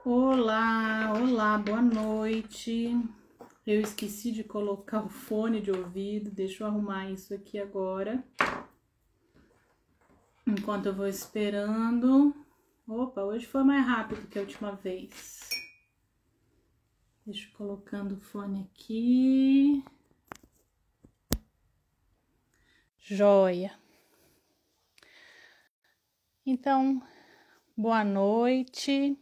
Olá, olá, boa noite. Eu esqueci de colocar o fone de ouvido, deixa eu arrumar isso aqui agora. Enquanto eu vou esperando. Opa, hoje foi mais rápido que a última vez. Deixa eu colocando o fone aqui. Joia. Então, boa noite.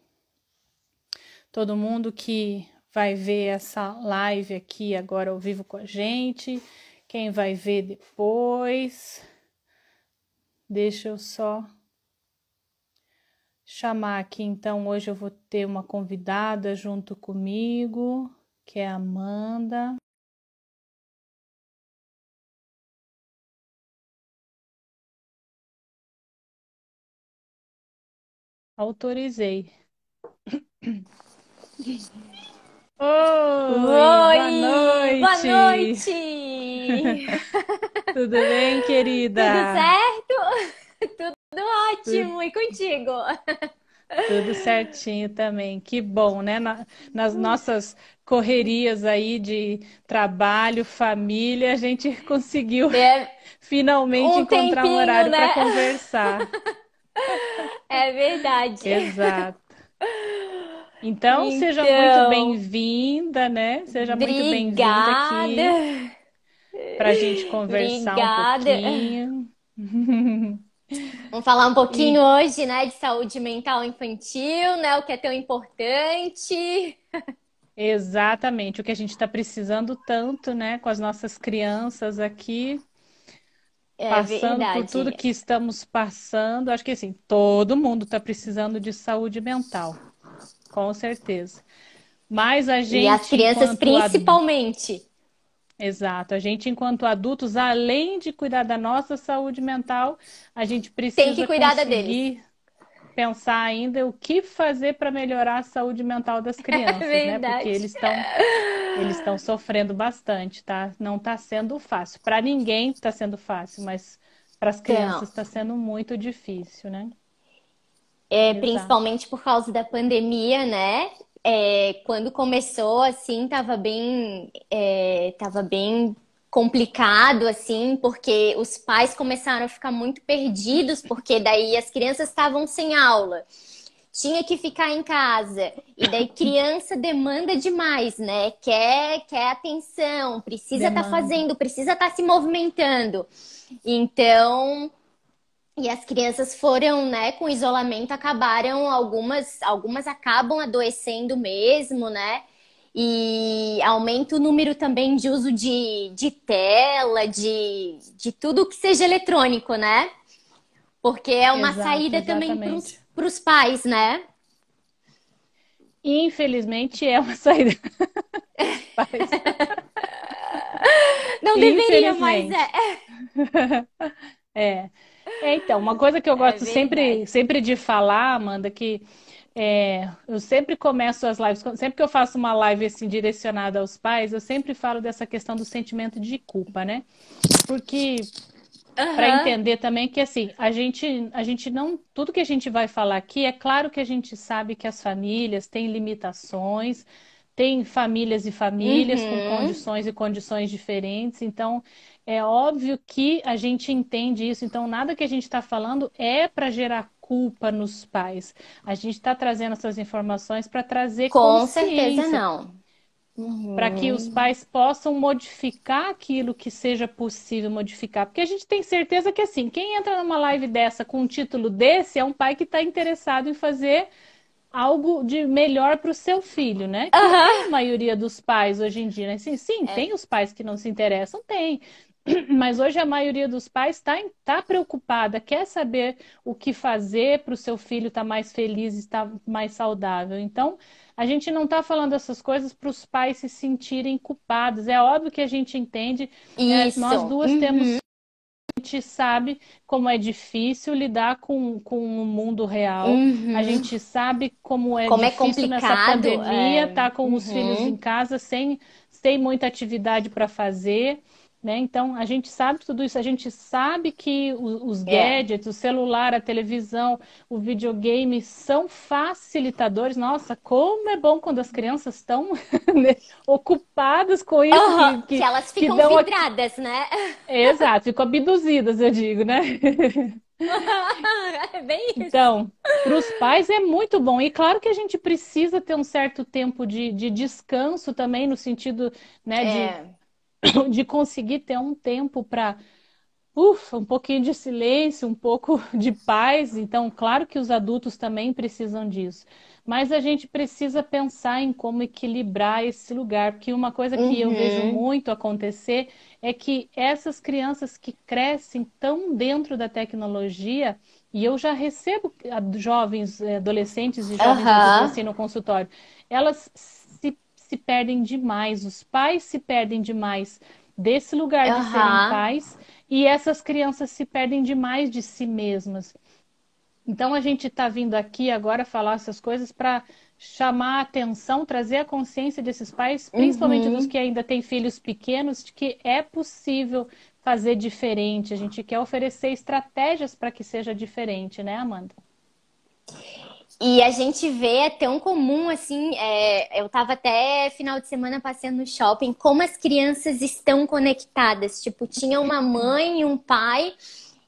Todo mundo que vai ver essa live aqui agora ao vivo com a gente, quem vai ver depois, deixa eu só chamar aqui. Então, hoje eu vou ter uma convidada junto comigo, que é a Amanda. Autorizei. Oi, boa Oi, boa noite! noite! Tudo bem, Tudo querida? certo? Tudo Tu- ótimo, e contigo? Tudo certinho também. Que bom, né? Nas nossas correrias aí de trabalho, família, a gente conseguiu É finalmente um encontrar um tempinho, horário para né? conversar. É verdade. Exato. Então, seja muito Então, bem-vinda, né? Seja muito bem-vinda obrigada. aqui para a gente conversar um Obrigada. pouquinho. Vamos falar um pouquinho E hoje, né, de saúde mental infantil, né, o que é tão importante. exatamente o que a gente está precisando tanto, né, com as nossas crianças aqui, É passando por tudo verdade. que estamos passando. Acho que assim, todo mundo está precisando de saúde mental, com certeza. Mas a E as gente, crianças enquanto principalmente. exato, a gente, enquanto adultos, além de cuidar da nossa saúde mental, a gente Tem que precisa cuidar da deles. conseguir pensar ainda o que fazer para melhorar a saúde mental das É crianças, né? Porque verdade. eles estão sofrendo bastante, tá? Não está sendo fácil. Para ninguém está sendo fácil, mas para as Então, crianças está sendo muito difícil, né? Exato. principalmente por causa da pandemia, né? Quando começou, assim, tava bem complicado, assim, porque os pais começaram a ficar muito perdidos, porque daí as crianças estavam sem aula, tinha que ficar em casa, e daí criança demanda demais, né? Quer atenção, precisa estar Demanda. fazendo, precisa estar se movimentando. Então, e as crianças foram, né, com isolamento, acabaram, algumas acabam adoecendo mesmo, né? E aumenta o número também de uso de tela, de tudo que seja eletrônico, né? Porque é uma Exato, saída também exatamente. para os pais, né? Infelizmente é uma saída dos pais. Não deveria, mas Infelizmente. É. Então, uma coisa que eu é gosto verdade. sempre de falar, Amanda, que eu sempre começo as lives, sempre que eu faço uma live assim direcionada aos pais, eu sempre falo dessa questão do sentimento de culpa, né? Porque para Aham. entender também que assim, a gente não, tudo que a gente vai falar aqui, é claro que a gente sabe que as famílias têm limitações, tem famílias e famílias com Uhum. condições e condições diferentes, então é óbvio que a gente entende isso, então nada que a gente está falando é para gerar culpa nos pais. A gente está trazendo essas informações para trazer Com certeza consciência, não. para que os Uhum. pais possam modificar aquilo que seja possível modificar. Porque a gente tem certeza que, assim, quem entra numa live dessa com um título desse é um pai que está interessado em fazer algo de melhor para o seu filho, né? Que é Aham. a maioria dos pais hoje em dia, né? Sim, tem É, os pais que não se interessam, tem. Mas hoje a maioria dos pais está preocupada, quer saber o que fazer para o seu filho estar mais feliz, estar mais saudável. Então, a gente não está falando essas coisas para os pais se sentirem culpados. É óbvio que a gente entende, nós isso. duas Uhum. temos, a gente sabe como é difícil lidar com o mundo real. A Uhum. gente sabe como é Como é difícil nessa complicado. pandemia estar com os filhos em Uhum. casa sem muita atividade para fazer. né? Então, a gente sabe tudo isso, a gente sabe que os É. gadgets, o celular, a televisão, o videogame são facilitadores. Nossa, como é bom quando as crianças estão né, ocupadas com isso, Aham, que elas que ficam dão. vidradas, né? Exato, ficam abduzidas, eu digo, né? É bem isso. Então, para os pais é muito bom. E claro que a gente precisa ter um certo tempo de descanso também, no sentido, né, É. de conseguir ter um tempo para ufa, um pouquinho de silêncio, um pouco de paz. Então, claro que os adultos também precisam disso. Mas a gente precisa pensar em como equilibrar esse lugar, porque uma coisa que eu vejo Uhum. muito acontecer é que essas crianças que crescem tão dentro da tecnologia, e eu já recebo jovens, adolescentes e jovens adultos Aham. assim no consultório, elas se perdem demais, os pais se perdem demais desse lugar de serem Aham. pais e essas crianças se perdem demais de si mesmas. Então a gente está vindo aqui agora falar essas coisas para chamar a atenção, trazer a consciência desses pais, principalmente dos Uhum. que ainda têm filhos pequenos, de que é possível fazer diferente. A gente quer oferecer estratégias para que seja diferente, né, Amanda? E a gente vê, é tão comum assim. Eu tava até final de semana passeando no shopping, como as crianças estão conectadas. Tipo, tinha uma mãe e um pai,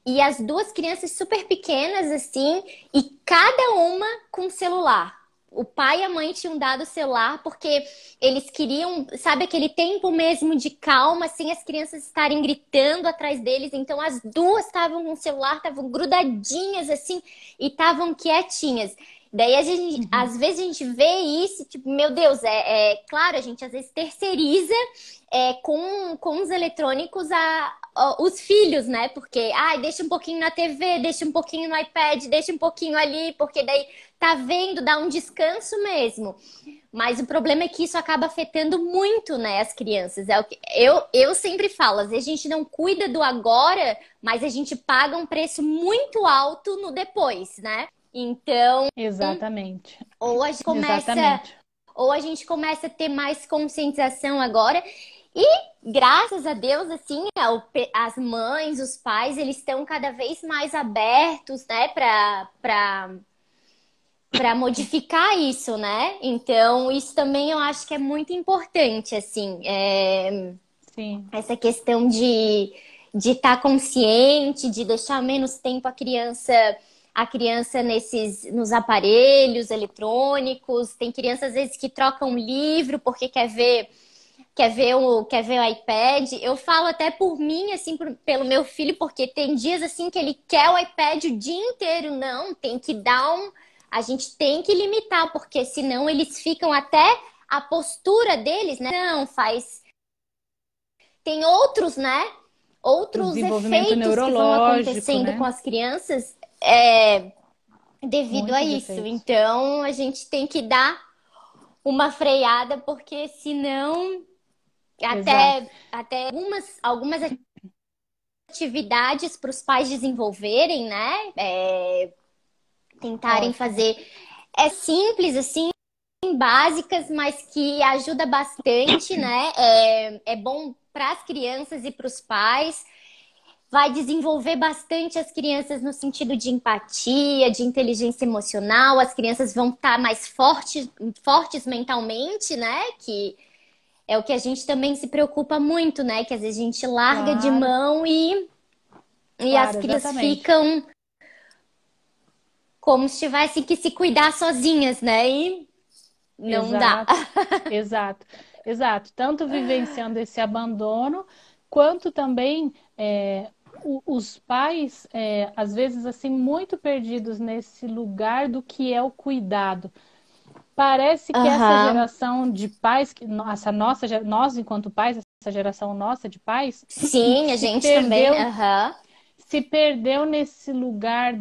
e as duas crianças super pequenas, assim, e cada uma com celular. O pai e a mãe tinham dado o celular porque eles queriam, sabe, aquele tempo mesmo de calma, sem as crianças estarem gritando atrás deles. Então as duas estavam com o celular, estavam grudadinhas assim e estavam quietinhas. Daí a gente, Uhum. às vezes a gente vê isso, tipo, meu Deus, claro, a gente às vezes terceiriza com os eletrônicos os filhos, né? Porque, ai, deixa um pouquinho na TV, deixa um pouquinho no iPad, deixa um pouquinho ali, porque daí tá vendo, dá um descanso mesmo. Mas o problema é que isso acaba afetando muito, né, as crianças. É o que eu sempre falo, às vezes a gente não cuida do agora, mas a gente paga um preço muito alto no depois, né? Então, Exatamente. ou a gente começa Exatamente. ou a gente começa a ter mais conscientização agora. E graças a Deus, assim, as mães, os pais, eles estão cada vez mais abertos, né, para modificar isso, né? Então, isso também eu acho que é muito importante, assim, Sim, essa questão de estar consciente, de deixar menos tempo a criança nos aparelhos eletrônicos. Tem crianças às vezes que trocam livro porque quer ver o iPad. Eu falo até por mim, assim, pelo meu filho, porque tem dias assim que ele quer o iPad o dia inteiro. Não, tem que a gente tem que limitar, porque senão eles ficam até a postura deles, né? Não, faz. Tem outros, né? o Outros desenvolvimento efeitos que vão neurológico, acontecendo com né? as crianças devido a Muitos isso. efeitos. Então, a gente tem que dar uma freada, porque senão Exato. até algumas atividades para os pais desenvolverem, né? Tentarem Ótimo. fazer. É simples, assim, básicas, mas que ajuda bastante, né? É bom para as crianças e para os pais. Vai desenvolver bastante as crianças no sentido de empatia, de inteligência emocional. As crianças vão estar mais fortes mentalmente, né? Que é o que a gente também se preocupa muito, né? Que às vezes a gente larga de Claro, mão e as claro, crianças exatamente. ficam como se tivessem que se cuidar sozinhas, né? E não dá. Exato, exato, exato. Tanto vivenciando esse abandono, quanto também os pais, às vezes, assim, muito perdidos nesse lugar do que é o cuidado. Parece que essa Aham. geração de pais, essa nossa, nós enquanto pais, essa geração nossa de pais, Sim, a se gente também. perdeu Aham. se perdeu nesse lugar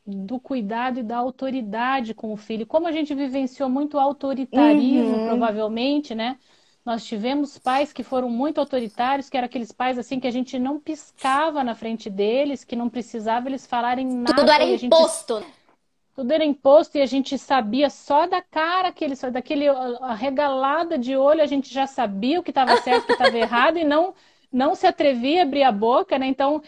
do cuidado e da autoridade com o filho. Como a gente vivenciou muito autoritarismo, Uhum. provavelmente, né? Nós tivemos pais que foram muito autoritários, que eram aqueles pais assim que a gente não piscava na frente deles, que não precisava eles falarem Tudo era nada e a gente imposto. tudo era imposto e a gente sabia só da cara que eles, daquele arregalada de olho, a gente já sabia o que estava certo, o que estava errado e não não se atrevia a abrir a boca, né? Então,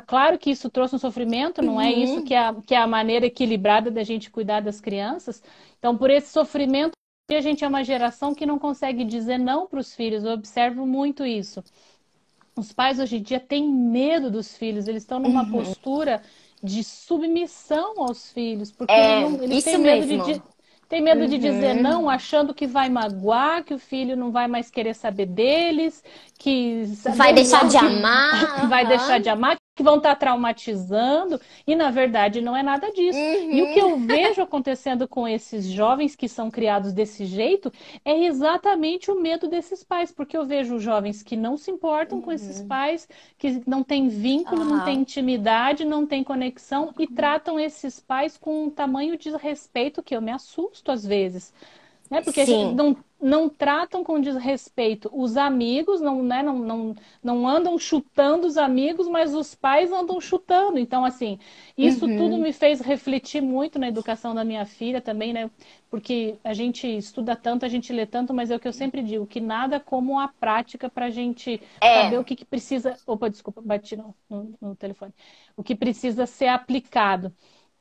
claro que isso trouxe um sofrimento, não é isso Uhum. que é a maneira equilibrada da gente cuidar das crianças. Então, por esse sofrimento, a gente é uma geração que não consegue dizer não para os filhos. Eu observo muito isso. Os pais hoje em dia têm medo dos filhos, eles estão numa Uhum. postura de submissão aos filhos, porque eles É, não, eles têm isso medo mesmo. têm medo de dizer não, Uhum. achando que vai magoar, que o filho não vai mais querer saber deles, que Vai Deus me deixar livre de que amar, vai deixar de aham. amar, que vão estar traumatizando, e na verdade não é nada disso. E o que Uhum. eu vejo acontecendo com esses jovens que são criados desse jeito é exatamente o medo desses pais, porque eu vejo jovens que não se importam com esses Uhum. pais, que não têm vínculo, não têm Aham. intimidade, não têm conexão e tratam esses pais com um tamanho de respeito que eu me assusto às vezes, né? Porque Sim. não tratam com desrespeito os amigos, não, né? Não andam chutando os amigos, mas os pais andam chutando. Então, assim, isso tudo Uhum. me fez refletir muito na educação da minha filha também, né? Porque a gente estuda tanto, a gente lê tanto, mas é o que eu sempre digo, que nada como a prática para a gente saber o É. que precisa. Opa, desculpa, bati no telefone. O que precisa ser aplicado.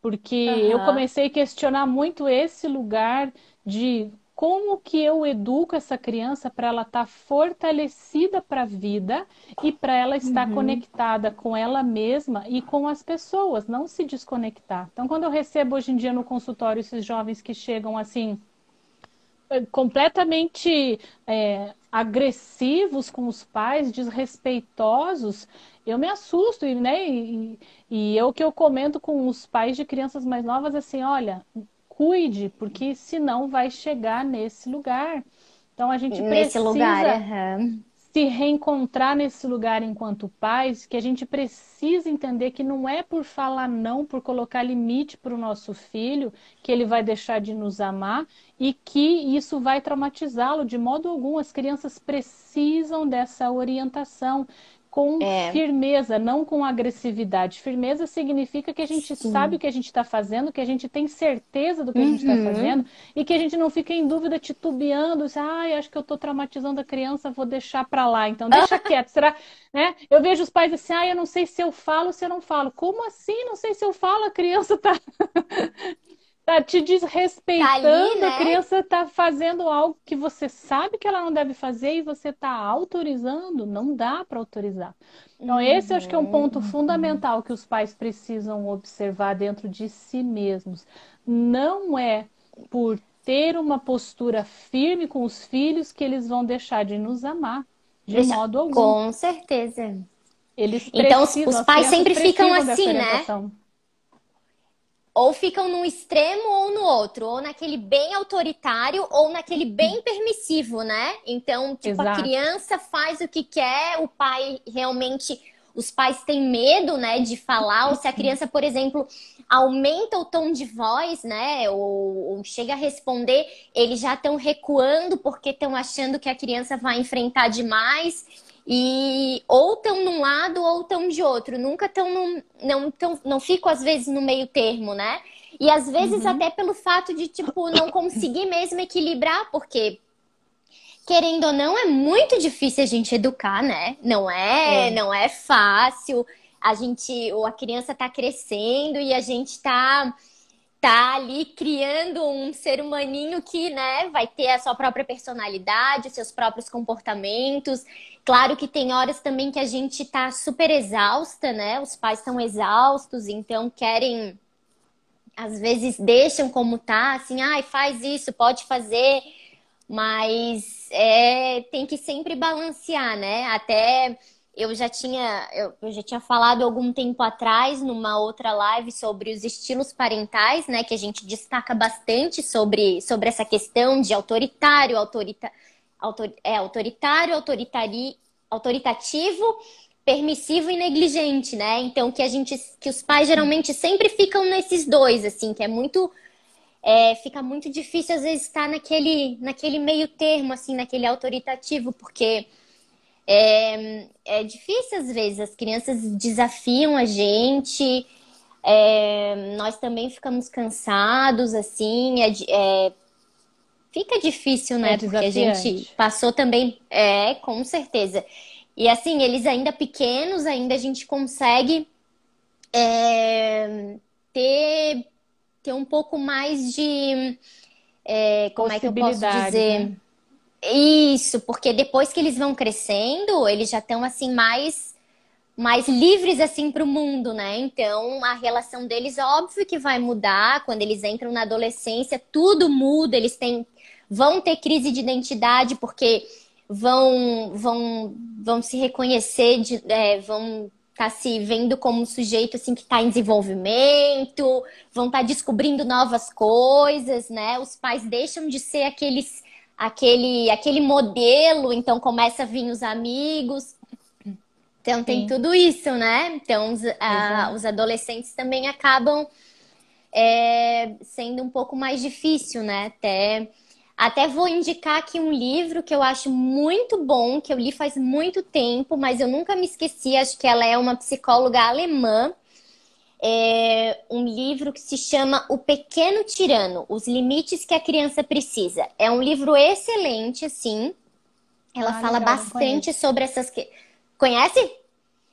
Porque eu Aham. comecei a questionar muito esse lugar de como que eu educo essa criança para ela estar fortalecida para a vida e para ela estar Uhum. conectada com ela mesma e com as pessoas, não se desconectar. Então, quando eu recebo hoje em dia no consultório esses jovens que chegam assim completamente agressivos com os pais, desrespeitosos, eu me assusto, né? E eu que eu comento com os pais de crianças mais novas assim, olha, cuide, porque senão vai chegar nesse lugar. Então a gente Nesse lugar, precisa aham. se reencontrar nesse lugar enquanto pais, que a gente precisa entender que não é por falar não, por colocar limite para o nosso filho, que ele vai deixar de nos amar e que isso vai traumatizá-lo de modo algum. As crianças precisam dessa orientação com É, firmeza, não com agressividade. Firmeza significa que a gente sabe o sim. que a gente está fazendo, que a gente tem certeza do que a gente está fazendo Uhum. e que a gente não fica em dúvida, titubeando, ai, acho que eu estou traumatizando a criança, vou deixar para lá. Então, deixa quieto. Será, né? Eu vejo os pais assim, eu não sei se eu falo ou se eu não falo. Como assim? Não sei se eu falo, a criança tá te Tá ali, desrespeitando, a né? criança tá fazendo algo que você sabe que ela não deve fazer e você tá autorizando. Não dá para autorizar. Então, esse eu acho que é um ponto Uhum. fundamental que os pais precisam observar dentro de si mesmos. Não é por ter uma postura firme com os filhos que eles vão deixar de nos amar, de Deixa, modo algum. com certeza. Eles Então, os, precisam, os as pais crianças sempre ficam precisam dessa assim, né? orientação. Ou ficam num extremo ou no outro, ou naquele bem autoritário ou naquele bem permissivo, né? Então, tipo, a Exato. criança faz o que quer, o pai realmente, os pais têm medo, né, de falar, ou se a criança, por exemplo, aumenta o tom de voz, né, ou chega a responder, eles já estão recuando porque estão achando que a criança vai enfrentar demais. E ou estão num lado ou estão de outro, nunca estão não fico às vezes no meio termo, né? E às vezes Uhum. até pelo fato de tipo não conseguir mesmo equilibrar, porque querendo ou não é muito difícil a gente educar, né? É. Não é fácil. A gente, ou a criança tá crescendo e a gente tá ali criando um ser humaninho que, né, vai ter a sua própria personalidade, os seus próprios comportamentos. Claro que tem horas também que a gente tá super exausta, né? Os pais estão exaustos, então querem, às vezes deixam como tá, assim, ai, faz isso, pode fazer, mas tem que sempre balancear, né? Até eu já tinha falado algum tempo atrás numa outra live sobre os estilos parentais, né? Que a gente destaca bastante sobre essa questão de autoritário, autoritário, autoritativo, permissivo e negligente, né? Então que os pais geralmente sempre ficam nesses dois, assim, que é muito fica muito difícil às vezes estar naquele meio termo, assim, naquele autoritativo, porque é difícil às vezes, as crianças desafiam a gente, nós também ficamos cansados, assim, fica difícil, É né? Porque a gente desafiante. passou também, com certeza. E assim, eles ainda pequenos, ainda a gente consegue é, ter, ter um pouco mais de, como é que eu posso Possibilidades, né? dizer? Isso, porque depois que eles vão crescendo, eles já estão assim mais livres assim para o mundo, né? Então a relação deles, óbvio que vai mudar quando eles entram na adolescência, tudo muda, vão ter crise de identidade porque vão se reconhecer, vão estar se vendo como um sujeito assim que está em desenvolvimento, vão estar descobrindo novas coisas, né? Os pais deixam de ser aquele modelo, então começa a vir os amigos. Então tem Sim, tudo isso, né? Então exato. os adolescentes também acabam sendo um pouco mais difícil, né? Até vou indicar aqui um livro que eu acho muito bom, que eu li faz muito tempo, mas eu nunca me esqueci. Acho que ela é uma psicóloga alemã. É um livro que se chama O Pequeno Tirano, Os Limites que a Criança Precisa. É um livro excelente, assim. Ela Ah, fala legal, não bastante conheço. sobre essas... Conhece?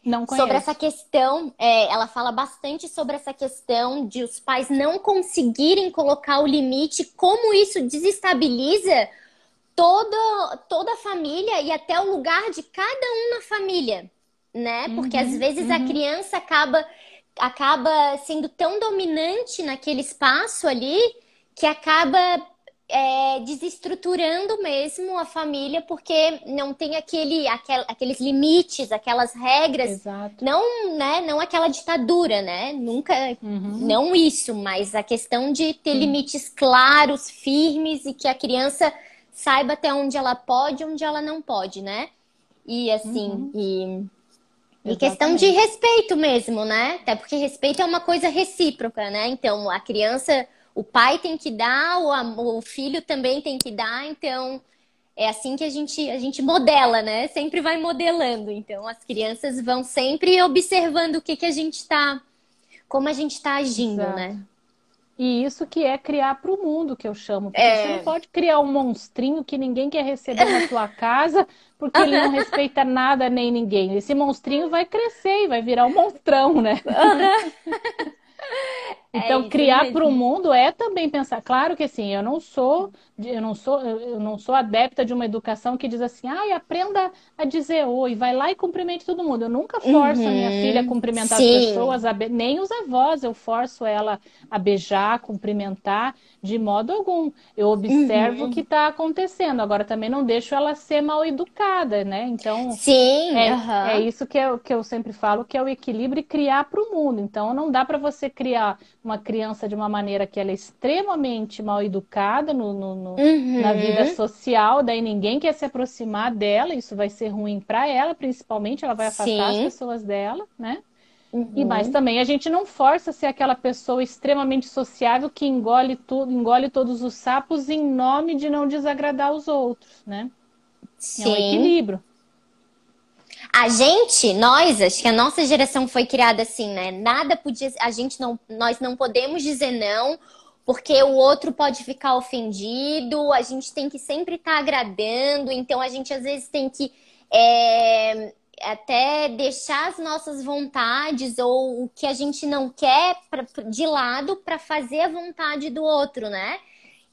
Não Sobre essa conheço. questão, ela fala bastante sobre essa questão de os pais não conseguirem colocar o limite, como isso desestabiliza toda a família e até o lugar de cada um na família, né? Porque às Uhum, vezes a uhum. criança acaba sendo tão dominante naquele espaço ali que acaba desestruturando mesmo a família porque não tem aqueles limites, aquelas regras, Exato. não, né, não aquela ditadura, né? Nunca, Uhum, não isso, mas a questão de ter sim. limites claros, firmes e que a criança saiba até onde ela pode e onde ela não pode, né? E assim, Uhum, e questão de exatamente. respeito mesmo, né? Até porque respeito é uma coisa recíproca, né? Então, a criança, o pai tem que dar, o filho também tem que dar. Então, é assim que a gente modela, né? Sempre vai modelando. Então, as crianças vão sempre observando como a gente tá agindo, Exato. né? E isso que é criar para o mundo, que eu chamo, porque você não É. pode criar um monstrinho que ninguém quer receber na tua casa, porque ele não respeita nada nem ninguém. Esse monstrinho vai crescer e vai virar um monstrão, né? É Então, isso criar para o mesmo. mundo é também pensar. Claro que assim, eu não sou adepta de uma educação que diz assim, ai, aprenda a dizer oi, vai lá e cumprimente todo mundo. Eu nunca forço a minha filha a Uhum. cumprimentar as Sim. pessoas, nem os avós, eu forço ela a beijar, cumprimentar, de modo algum. Eu observo o que Uhum. está acontecendo. Agora também não deixo ela ser mal educada, né? Então, Sim, é aham. isso que eu sempre falo, que é o equilíbrio e criar para o mundo. Então, não dá para você criar uma criança de uma maneira que ela é extremamente mal educada na vida Uhum. social, daí ninguém quer se aproximar dela, isso vai ser ruim para ela, principalmente, ela vai afastar as Sim. pessoas dela, né? E mais Uhum. também, a gente não força a ser aquela pessoa extremamente sociável que engole tudo, engole todos os sapos em nome de não desagradar os outros, né? É um Sim. equilíbrio. Acho que a nossa geração foi criada assim, né? Nada podia, nós não podemos dizer não, porque o outro pode ficar ofendido, a gente tem que sempre estar agradando, então a gente às vezes tem que até deixar as nossas vontades ou o que a gente não quer de lado para fazer a vontade do outro, né?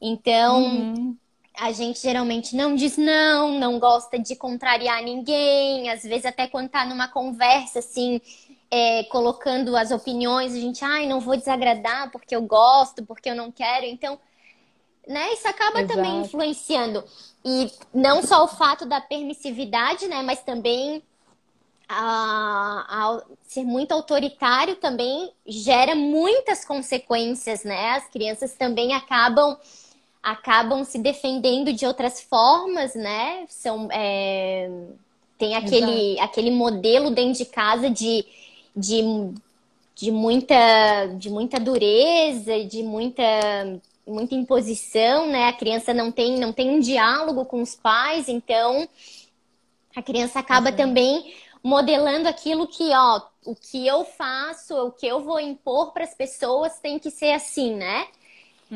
Então, Uhum. a gente geralmente não diz não, não gosta de contrariar ninguém, às vezes até quando tá numa conversa assim, colocando as opiniões, a gente, ai, não vou desagradar porque eu gosto, porque eu não quero. Então, né, isso acaba também Exato. influenciando. E não só o fato da permissividade, né, mas também ser muito autoritário também gera muitas consequências, né? As crianças também acabam se defendendo de outras formas, né? Tem Exato. aquele modelo dentro de casa de, de muita dureza, de muita imposição, né? A criança não tem um diálogo com os pais, então a criança acaba Exato. também modelando aquilo que, ó, o que eu faço, o que eu vou impor para as pessoas tem que ser assim, né?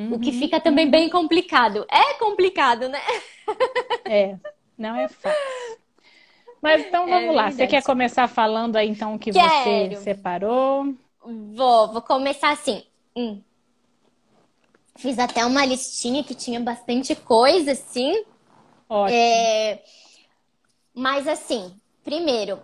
O que Uhum, fica também bem uhum. complicado. É complicado, né? É, não é fácil. Mas então É vamos lá. Você quer verdade. começar falando aí então o que você Quero. separou? Vou começar assim. Hum. Fiz até uma listinha que tinha bastante coisa, assim. Ótimo. É, mas assim, primeiro,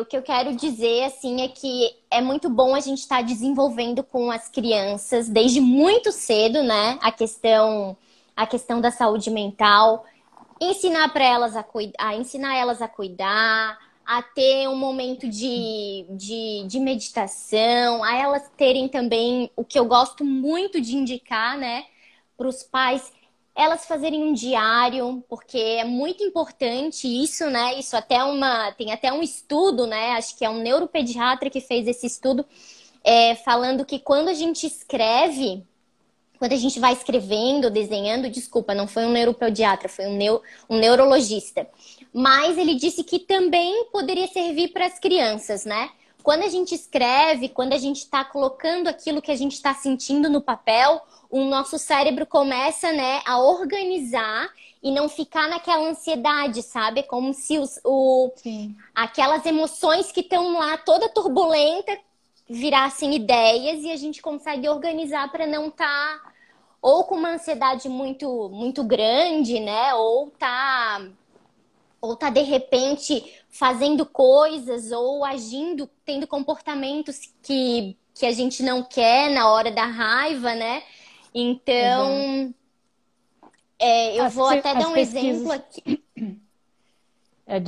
o que eu quero dizer assim é que é muito bom a gente estar desenvolvendo com as crianças desde muito cedo, né? A questão da saúde mental, ensinar para elas ensinar elas a cuidar, a ter um momento de meditação, a elas terem também o que eu gosto muito de indicar, né, para os pais, elas fazerem um diário, porque é muito importante isso, né? Isso tem até um estudo, né? Acho que é um neuropediatra que fez esse estudo, falando que quando a gente escreve, quando a gente vai escrevendo, desenhando, desculpa, não foi um neuropediatra, foi um neurologista. Mas ele disse que também poderia servir para as crianças, né? Quando a gente escreve, quando a gente está colocando aquilo que a gente está sentindo no papel, o nosso cérebro começa, né, a organizar e não ficar naquela ansiedade, sabe? Como se Sim, aquelas emoções que estão lá toda turbulenta virassem ideias e a gente consegue organizar para não estar ou com uma ansiedade muito grande, né? Ou tá de repente fazendo coisas ou agindo, tendo comportamentos que a gente não quer na hora da raiva, né? exato. Então, eu vou até dar As um exemplo pesquisas, aqui.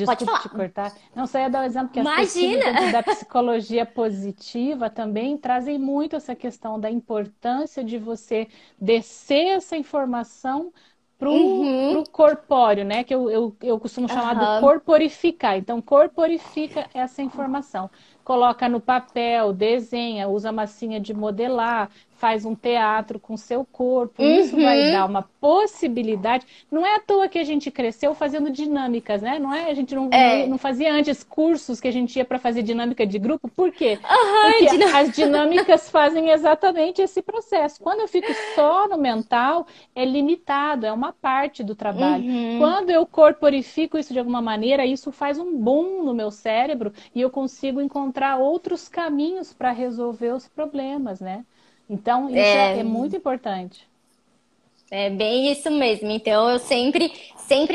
Pode desculpe te falar. cortar, não, só ia dar um exemplo que as pesquisas Imagina! dentro da psicologia positiva também trazem muito essa questão da importância de você descer essa informação Uhum. pro corpóreo, né? Que eu costumo chamar do Aham. corporificar. Então, corporifica essa informação. Coloca no papel, desenha, usa massinha de modelar, faz um teatro com seu corpo. Isso vai dar Uhum. uma possibilidade. Não é à toa que a gente cresceu fazendo dinâmicas, né? Não é, a gente não É. fazia antes cursos que a gente ia para fazer dinâmica de grupo. Por quê? Aham, Porque as dinâmicas fazem exatamente esse processo. Quando eu fico só no mental, é limitado, é uma parte do trabalho. Uhum. Quando eu corporifico isso de alguma maneira, isso faz um boom no meu cérebro e eu consigo encontrar outros caminhos para resolver os problemas, né? Então, isso é É, muito importante. é bem isso mesmo. Então, eu sempre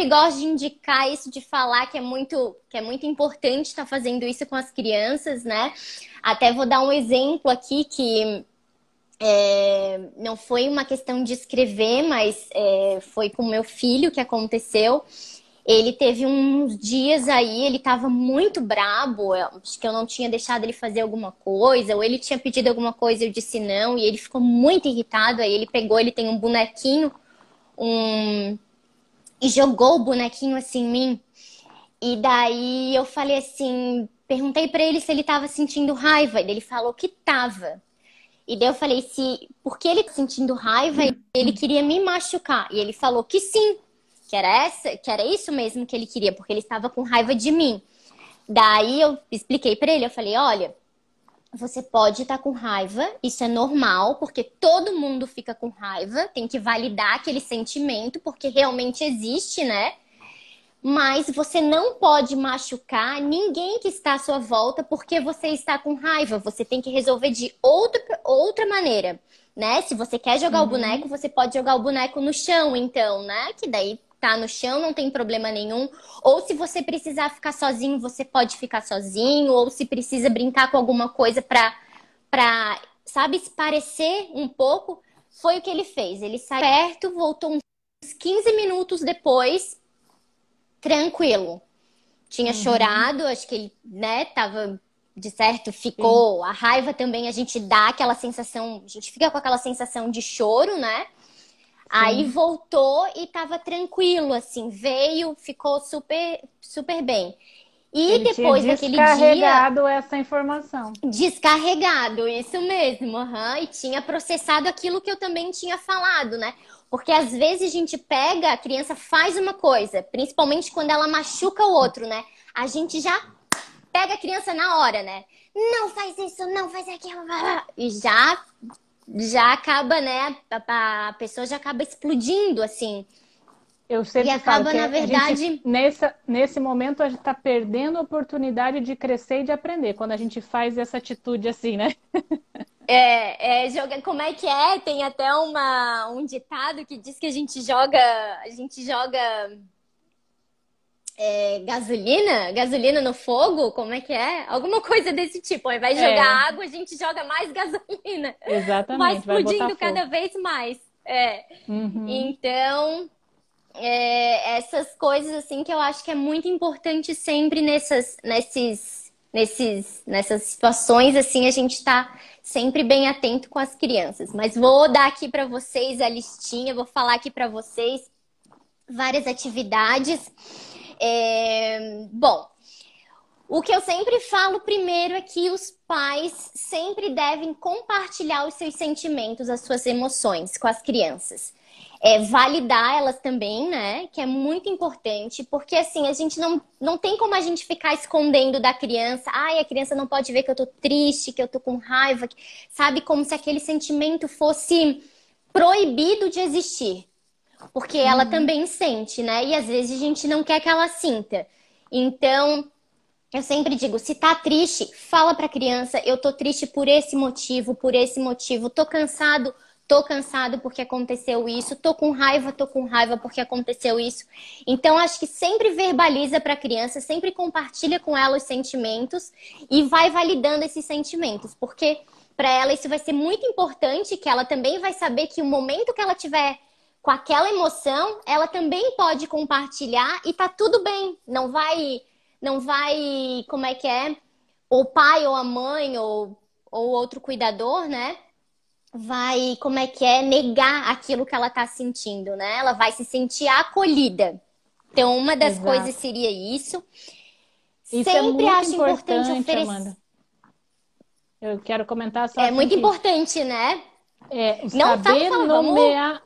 gosto de indicar isso, de falar que é muito importante estar fazendo isso com as crianças, né? Até vou dar um exemplo aqui que não foi uma questão de escrever, mas foi com meu filho que aconteceu. Ele teve uns dias aí, ele tava muito brabo, acho que eu não tinha deixado ele fazer alguma coisa, ou ele tinha pedido alguma coisa e eu disse não, e ele ficou muito irritado, aí ele tem um bonequinho, um... e jogou o bonequinho assim em mim. E daí eu falei assim, perguntei pra ele se ele tava sentindo raiva, e ele falou que tava. E daí eu falei se porque ele tá sentindo raiva, ele queria me machucar. E ele falou que sim, que era isso mesmo que ele queria, porque ele estava com raiva de mim. Daí eu expliquei pra ele, eu falei, olha, você pode estar com raiva, isso é normal, porque todo mundo fica com raiva, tem que validar aquele sentimento, porque realmente existe, né? Mas você não pode machucar ninguém que está à sua volta porque você está com raiva. Você tem que resolver de outra maneira, né? Se você quer jogar o boneco, Uhum. você pode jogar o boneco no chão, então, né? Que daí tá no chão, não tem problema nenhum. Ou se você precisar ficar sozinho, você pode ficar sozinho. Ou se precisa brincar com alguma coisa sabe, se parecer um pouco. Foi o que ele fez. Ele saiu perto, voltou uns 15 minutos depois tranquilo. Tinha Uhum. chorado, acho que ele, né, tava de certo, Sim, ficou. A raiva também a gente dá aquela sensação, a gente fica com aquela sensação de choro, né? Aí sim. voltou e tava tranquilo, assim, veio, ficou super bem. E Ele tinha depois daquele dia, descarregado essa informação. descarregado, isso mesmo, aham, e tinha processado aquilo que eu também tinha falado, né? Porque às vezes a gente pega, a criança faz uma coisa, principalmente quando ela machuca o outro, né? A gente já pega a criança na hora, né? Não faz isso, não faz aquilo, e já acaba, né? A pessoa já acaba explodindo, assim. Eu E sempre falo acaba, que na a gente, verdade, nesse momento, a gente está perdendo a oportunidade de crescer e de aprender, quando a gente faz essa atitude assim, né? como é que é? Tem até um ditado que diz que a gente joga gasolina no fogo, como é que é? Alguma coisa desse tipo. Ao invés de jogar É, água, a gente joga mais gasolina. Vai exatamente, vai botar explodindo cada fogo. vez mais. É. Uhum, Então, essas coisas assim que eu acho que é muito importante sempre nessas situações assim a gente tá sempre bem atento com as crianças. Mas vou dar aqui para vocês a listinha, vou falar aqui para vocês várias atividades. Bom, o que eu sempre falo primeiro é que os pais sempre devem compartilhar os seus sentimentos, as suas emoções com as crianças. Validar elas também, né? Que é muito importante, porque assim, a gente não tem como a gente ficar escondendo da criança. Ai, a criança não pode ver que eu tô triste, que eu tô com raiva, sabe? Como se aquele sentimento fosse proibido de existir. Porque ela uhum. também sente, né? E às vezes a gente não quer que ela sinta. Então, eu sempre digo, se tá triste, fala pra criança, eu tô triste por esse motivo, tô cansado porque aconteceu isso, tô com raiva porque aconteceu isso. Então, acho que sempre verbaliza pra criança, sempre compartilha com ela os sentimentos e vai validando esses sentimentos, porque pra ela isso vai ser muito importante, que ela também vai saber que o momento que ela tiver com aquela emoção, ela também pode compartilhar e tá tudo bem, não vai, como é que é? O pai ou a mãe ou outro cuidador, né? Vai, como é que é? Negar aquilo que ela tá sentindo, né? Ela vai se sentir acolhida. Então, uma das coisas Exato. seria isso. Isso é Sempre muito acho importante importante, oferecer. Amanda. Eu quero comentar só É assim muito que importante, né? o Não, fala, saber fala, vamos. nomear,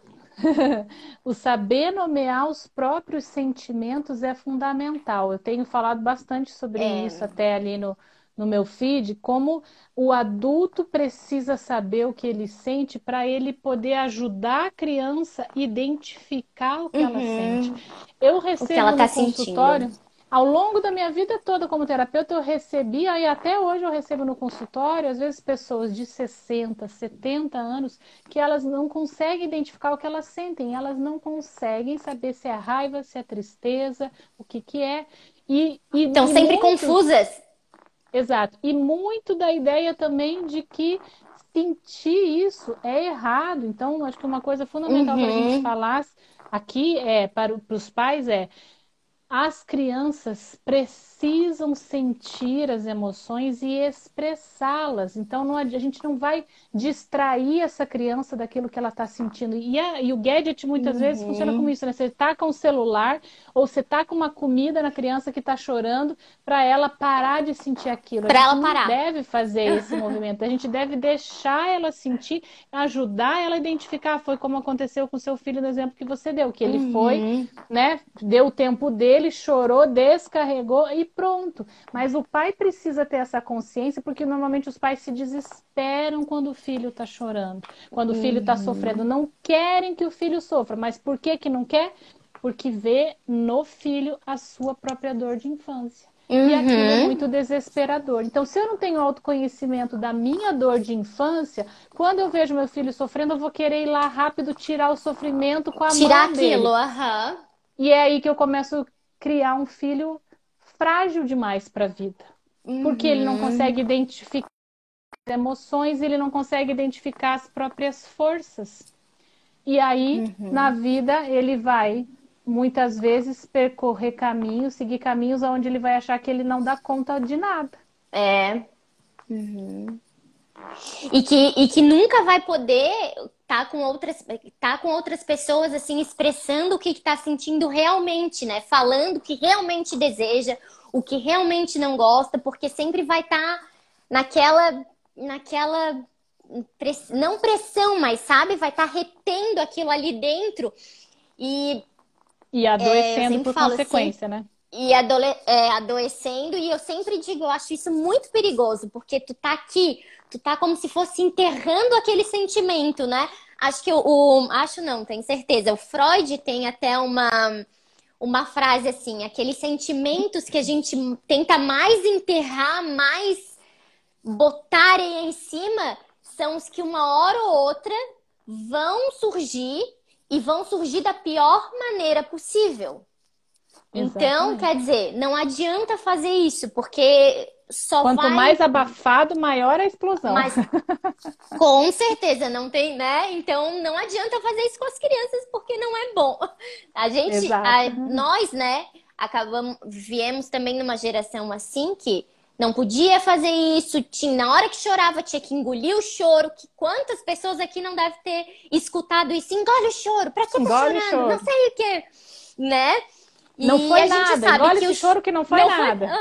o saber nomear os próprios sentimentos é fundamental. Eu tenho falado bastante sobre isso É, até ali no meu feed, como o adulto precisa saber o que ele sente para ele poder ajudar a criança a identificar o que ela sente. uhum, Eu o que ela recebo tá no sentindo. consultório. Ao longo da minha vida toda como terapeuta, eu recebia, e até hoje eu recebo no consultório, às vezes pessoas de 60, 70 anos, que elas não conseguem identificar o que elas sentem, elas não conseguem saber se é raiva, se é tristeza, o que que é. Estão E sempre muito, confusas. exato, e muito da ideia também de que sentir isso é errado. Então, acho que uma coisa fundamental para a gente Uhum, falar aqui para os pais é as crianças precisam sentir as emoções e expressá-las. Então, a gente não vai distrair essa criança daquilo que ela está sentindo. E o gadget muitas vezes funciona como uhum. isso, né? Você está com o celular ou você está com uma comida na criança que está chorando para ela parar de sentir aquilo. A Pra gente ela não parar. deve fazer esse movimento. A gente deve deixar ela sentir, ajudar ela a identificar. Foi como aconteceu com seu filho no exemplo que você deu, que ele foi, Uhum. né? Deu o tempo dele, chorou, descarregou e pronto. Mas o pai precisa ter essa consciência, porque normalmente os pais se desesperam quando o filho está chorando, quando o filho está sofrendo. Uhum. Não querem que o filho sofra, mas por que que não quer? Porque vê no filho a sua própria dor de infância. E aquilo é Uhum. muito desesperador. Então, se eu não tenho autoconhecimento da minha dor de infância, quando eu vejo meu filho sofrendo, eu vou querer ir lá rápido tirar o sofrimento com a Tirar mão aquilo, dele. aham. E é aí que eu começo a criar um filho frágil demais para a vida. Porque ele não Uhum. consegue identificar as emoções, ele não consegue identificar as próprias forças. E aí, na Uhum. vida, ele vai muitas vezes percorrer caminhos, seguir caminhos onde ele vai achar que ele não dá conta de nada. É. Uhum. E que nunca vai poder tá com outras pessoas assim expressando o que está sentindo realmente, né? Falando o que realmente deseja, o que realmente não gosta, porque sempre vai estar naquela não pressão, mas sabe, vai estar retendo aquilo ali dentro. E E eu adoecendo sempre por falo assim, consequência, né? adoecendo, e eu sempre digo, eu acho isso muito perigoso, porque tu tá aqui, tu tá como se fosse enterrando aquele sentimento, né? Acho que acho não, tenho certeza. O Freud tem até uma frase assim, aqueles sentimentos que a gente tenta mais enterrar, mais botar areia em cima, são os que uma hora ou outra vão surgir e vão surgir da pior maneira possível. Então, quer Exatamente. dizer, não adianta fazer isso, porque só Quanto vai. mais abafado, maior a explosão. Mas com certeza não tem, né? Então não adianta fazer isso com as crianças porque não é bom. Exato. Nós, né, viemos também numa geração assim que não podia fazer isso, na hora que chorava tinha que engolir o choro. Que quantas pessoas aqui não devem ter escutado isso? Engole o choro, pra que tá Engole o chorando? Não choro. sei o quê, né? Não E foi a gente nada. sabe Engole que esse choro que não foi não foi. nada.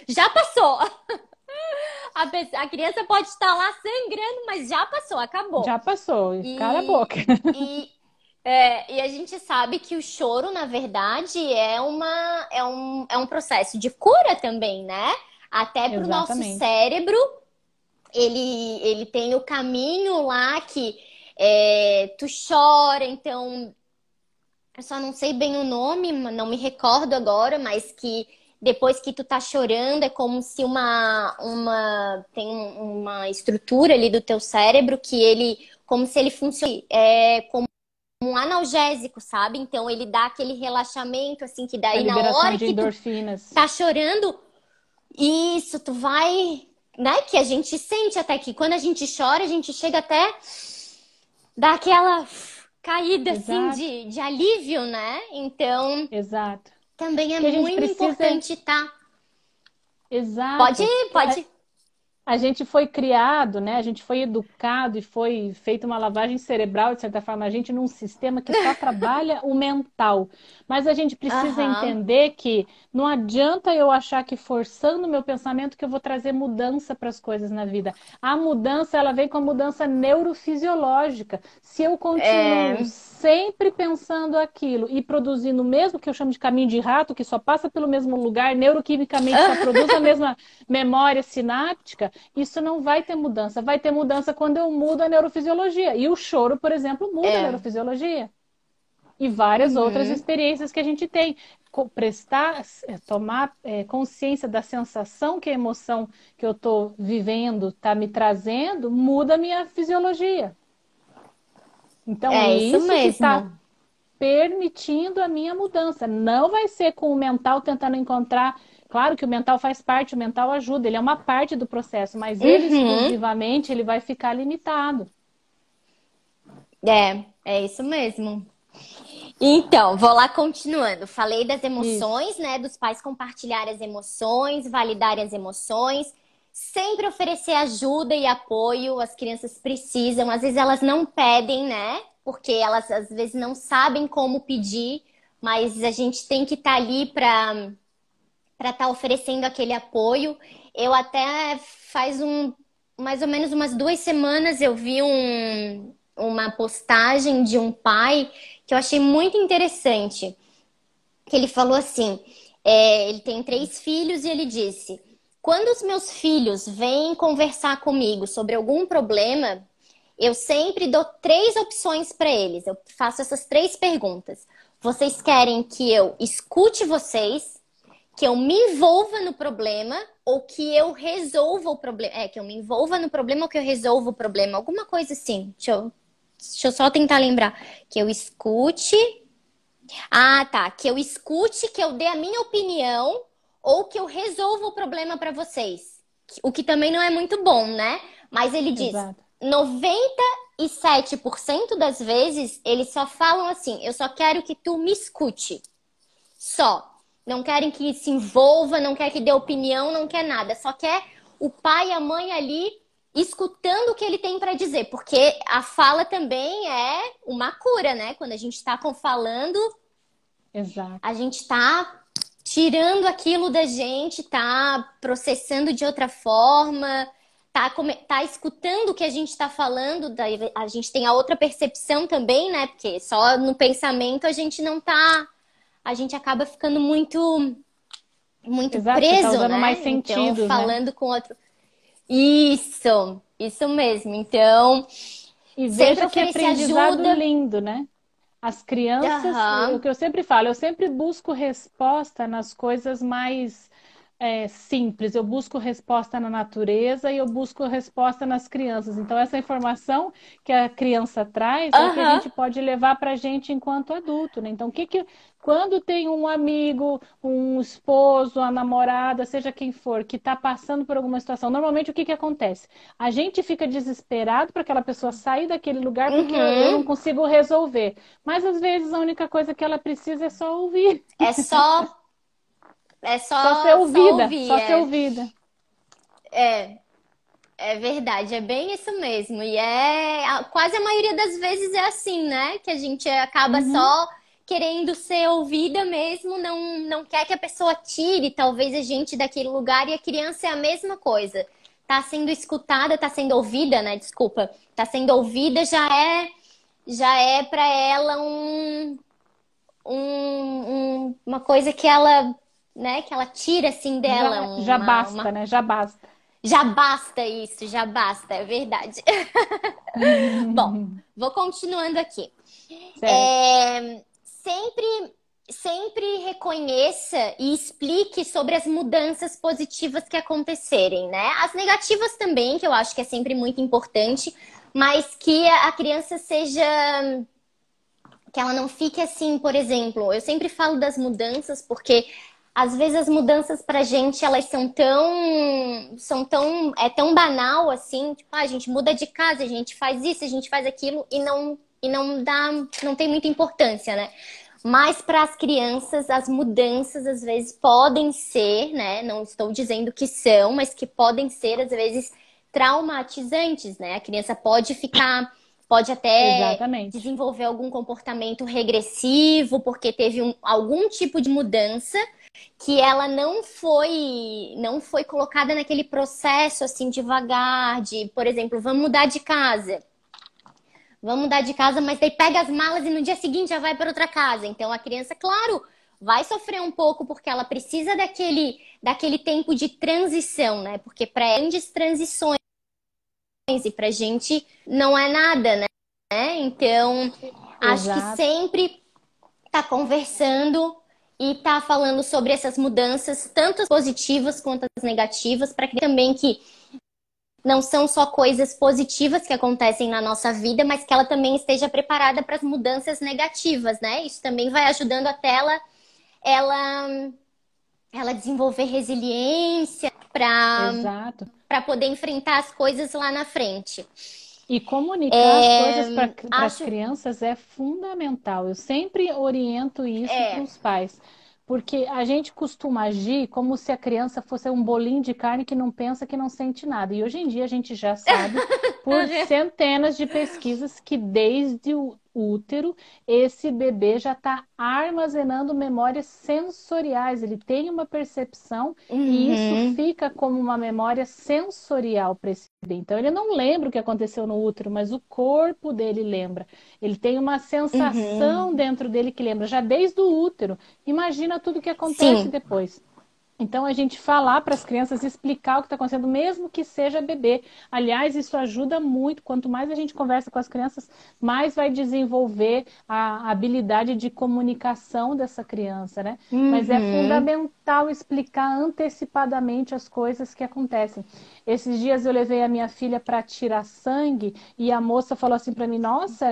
Já passou. A criança pode estar lá sangrando, mas já passou, acabou. Já passou. Cala a E, boca. e, e a gente sabe que o choro, na verdade, é um processo de cura também, né? Até para o nosso Exatamente. cérebro, ele tem o caminho lá que tu chora, então eu só não sei bem o nome, não me recordo agora, mas que depois que tu tá chorando, é como se tem uma estrutura ali do teu cérebro que como se ele fosse como um analgésico, sabe? Então ele dá aquele relaxamento, assim, que A daí na liberação hora de que tu endorfinas. tá chorando, isso, tu vai, né? Que a gente sente até que quando a gente chora, a gente chega até dar aquela caída, assim, Exato. de alívio, né? Então Exato. também é Que a gente muito precisa. importante, tá? Pode, Exato. pode. A gente foi criado, né? A gente foi educado e foi feita uma lavagem cerebral, de certa forma, a gente num sistema que só trabalha o mental. Mas a gente precisa Aham. entender que não adianta eu achar que forçando o meu pensamento que eu vou trazer mudança para as coisas na vida. A mudança, ela vem com a mudança neurofisiológica. Se eu continuo É. sempre pensando aquilo e produzindo o mesmo que eu chamo de caminho de rato, que só passa pelo mesmo lugar, neuroquimicamente só produz a mesma memória sináptica, isso não vai ter mudança. Vai ter mudança quando eu mudo a neurofisiologia. E o choro, por exemplo, muda a É. neurofisiologia. E várias outras Uhum. experiências que a gente tem. Prestar, tomar consciência da sensação que a emoção que eu estou vivendo está me trazendo, muda a minha fisiologia. Então, É isso isso que está mesmo. permitindo a minha mudança. Não vai ser com o mental tentando encontrar. Claro que o mental faz parte, o mental ajuda, ele é uma parte do processo, mas ele Uhum. exclusivamente ele vai ficar limitado. É isso mesmo. Então, vou lá continuando. Falei das Isso. emoções, né? Dos pais compartilharem as emoções, validarem as emoções, sempre oferecer ajuda e apoio. As crianças precisam, às vezes elas não pedem, né? Porque elas às vezes não sabem como pedir, mas a gente tem que estar ali para estar oferecendo aquele apoio. Eu até mais ou menos umas 2 semanas eu vi uma postagem de um pai que eu achei muito interessante. Que ele falou assim: ele tem 3 filhos e ele disse: quando os meus filhos vêm conversar comigo sobre algum problema, eu sempre dou 3 opções para eles. Eu faço essas 3 perguntas. Vocês querem que eu escute vocês? Que eu me envolva no problema ou que eu resolva o problema. Que eu me envolva no problema ou que eu resolva o problema. Alguma coisa assim. Deixa eu só tentar lembrar. Que eu escute. Ah, tá. Que eu escute, que eu dê a minha opinião ou que eu resolva o problema para vocês. O que também não é muito bom, né? Mas ele diz: Exato. 97% das vezes eles só falam assim: eu só quero que tu me escute. Só. Não querem que se envolva, não quer que dê opinião, não quer nada. Só quer o pai e a mãe ali escutando o que ele tem para dizer. Porque a fala também é uma cura, né? Quando a gente está falando, Exato. a gente está tirando aquilo da gente, tá processando de outra forma, tá escutando o que a gente está falando, daí a gente tem a outra percepção também, né? Porque só no pensamento a gente não tá, a gente acaba ficando muito Exato, você está preso, usando mais né? Então, sentidos, né? falando com outro. Isso mesmo. Então, E sempre veja que oferecer aprendizado ajuda. lindo, né? As crianças, o Aham. que eu sempre falo, eu sempre busco resposta nas coisas mais simples. Eu busco resposta na natureza e eu busco resposta nas crianças. Então, essa informação que a criança traz é o que a Aham. gente pode levar para a gente enquanto adulto, né? Então, quando tem um amigo, um esposo, a namorada, seja quem for, que está passando por alguma situação, normalmente o que acontece? A gente fica desesperado para aquela pessoa sair daquele lugar porque eu não Uhum. consigo resolver. Mas às vezes a única coisa que ela precisa é só ouvir, É só, é só ouvir, só ser ouvida. é verdade, é bem isso mesmo. E quase a maioria das vezes é assim, né? Que a gente acaba Uhum, só querendo ser ouvida mesmo, não quer que a pessoa tire talvez a gente daquele lugar, e a criança é a mesma coisa. Tá sendo escutada, tá sendo ouvida, né? Desculpa. Tá sendo ouvida, já é para ela uma coisa que ela, né, que ela tira assim dela, já basta, né? Já basta. já basta isso, já basta, é verdade. Bom, vou continuando aqui. Certo. Sempre reconheça e explique sobre as mudanças positivas que acontecerem, né? As negativas também, que eu acho que é sempre muito importante, mas que a criança seja, que ela não fique assim, por exemplo, eu sempre falo das mudanças porque às vezes as mudanças pra gente, elas é tão banal assim, tipo, a gente muda de casa, a gente faz isso, a gente faz aquilo não tem muita importância, né? Mas para as crianças, as mudanças às vezes podem ser, né? Não estou dizendo que são, mas que podem ser às vezes traumatizantes, né? A criança pode até Exatamente. desenvolver algum comportamento regressivo porque teve algum tipo de mudança que ela não foi colocada naquele processo assim devagar de, por exemplo, vamos mudar de casa. Vamos mudar de casa, mas daí pega as malas e no dia seguinte já vai para outra casa. Então a criança, claro, vai sofrer um pouco porque ela precisa daquele tempo de transição, né? Porque para grandes transições e pra gente não é nada, né? Então, acho que Exato. sempre tá conversando e tá falando sobre essas mudanças, tanto as positivas quanto as negativas, para que também que não são só coisas positivas que acontecem na nossa vida, mas que ela também esteja preparada para as mudanças negativas, né? Isso também vai ajudando até ela, ela desenvolver resiliência Exato. para poder enfrentar as coisas lá na frente. E comunicar as coisas para as Acho, crianças é fundamental. Eu sempre oriento isso para é. os pais, porque a gente costuma agir como se a criança fosse um bolinho de carne que não pensa, que não sente nada. E hoje em dia a gente já sabe, por centenas de pesquisas, que desde o útero esse bebê já está armazenando memórias sensoriais. Ele tem uma percepção e isso Uhum, fica como uma memória sensorial para esse bebê. Então, ele não lembra o que aconteceu no útero, mas o corpo dele lembra. Ele tem uma sensação uhum. dentro dele que lembra, já desde o útero. Imagina tudo que acontece Sim. depois. Então, a gente falar para as crianças, explicar o que está acontecendo, mesmo que seja bebê. Aliás, isso ajuda muito. Quanto mais a gente conversa com as crianças, mais vai desenvolver a habilidade de comunicação dessa criança, né? Mas é Uhum. fundamental explicar antecipadamente as coisas que acontecem. Esses dias eu levei a minha filha para tirar sangue e a moça falou assim para mim: Nossa,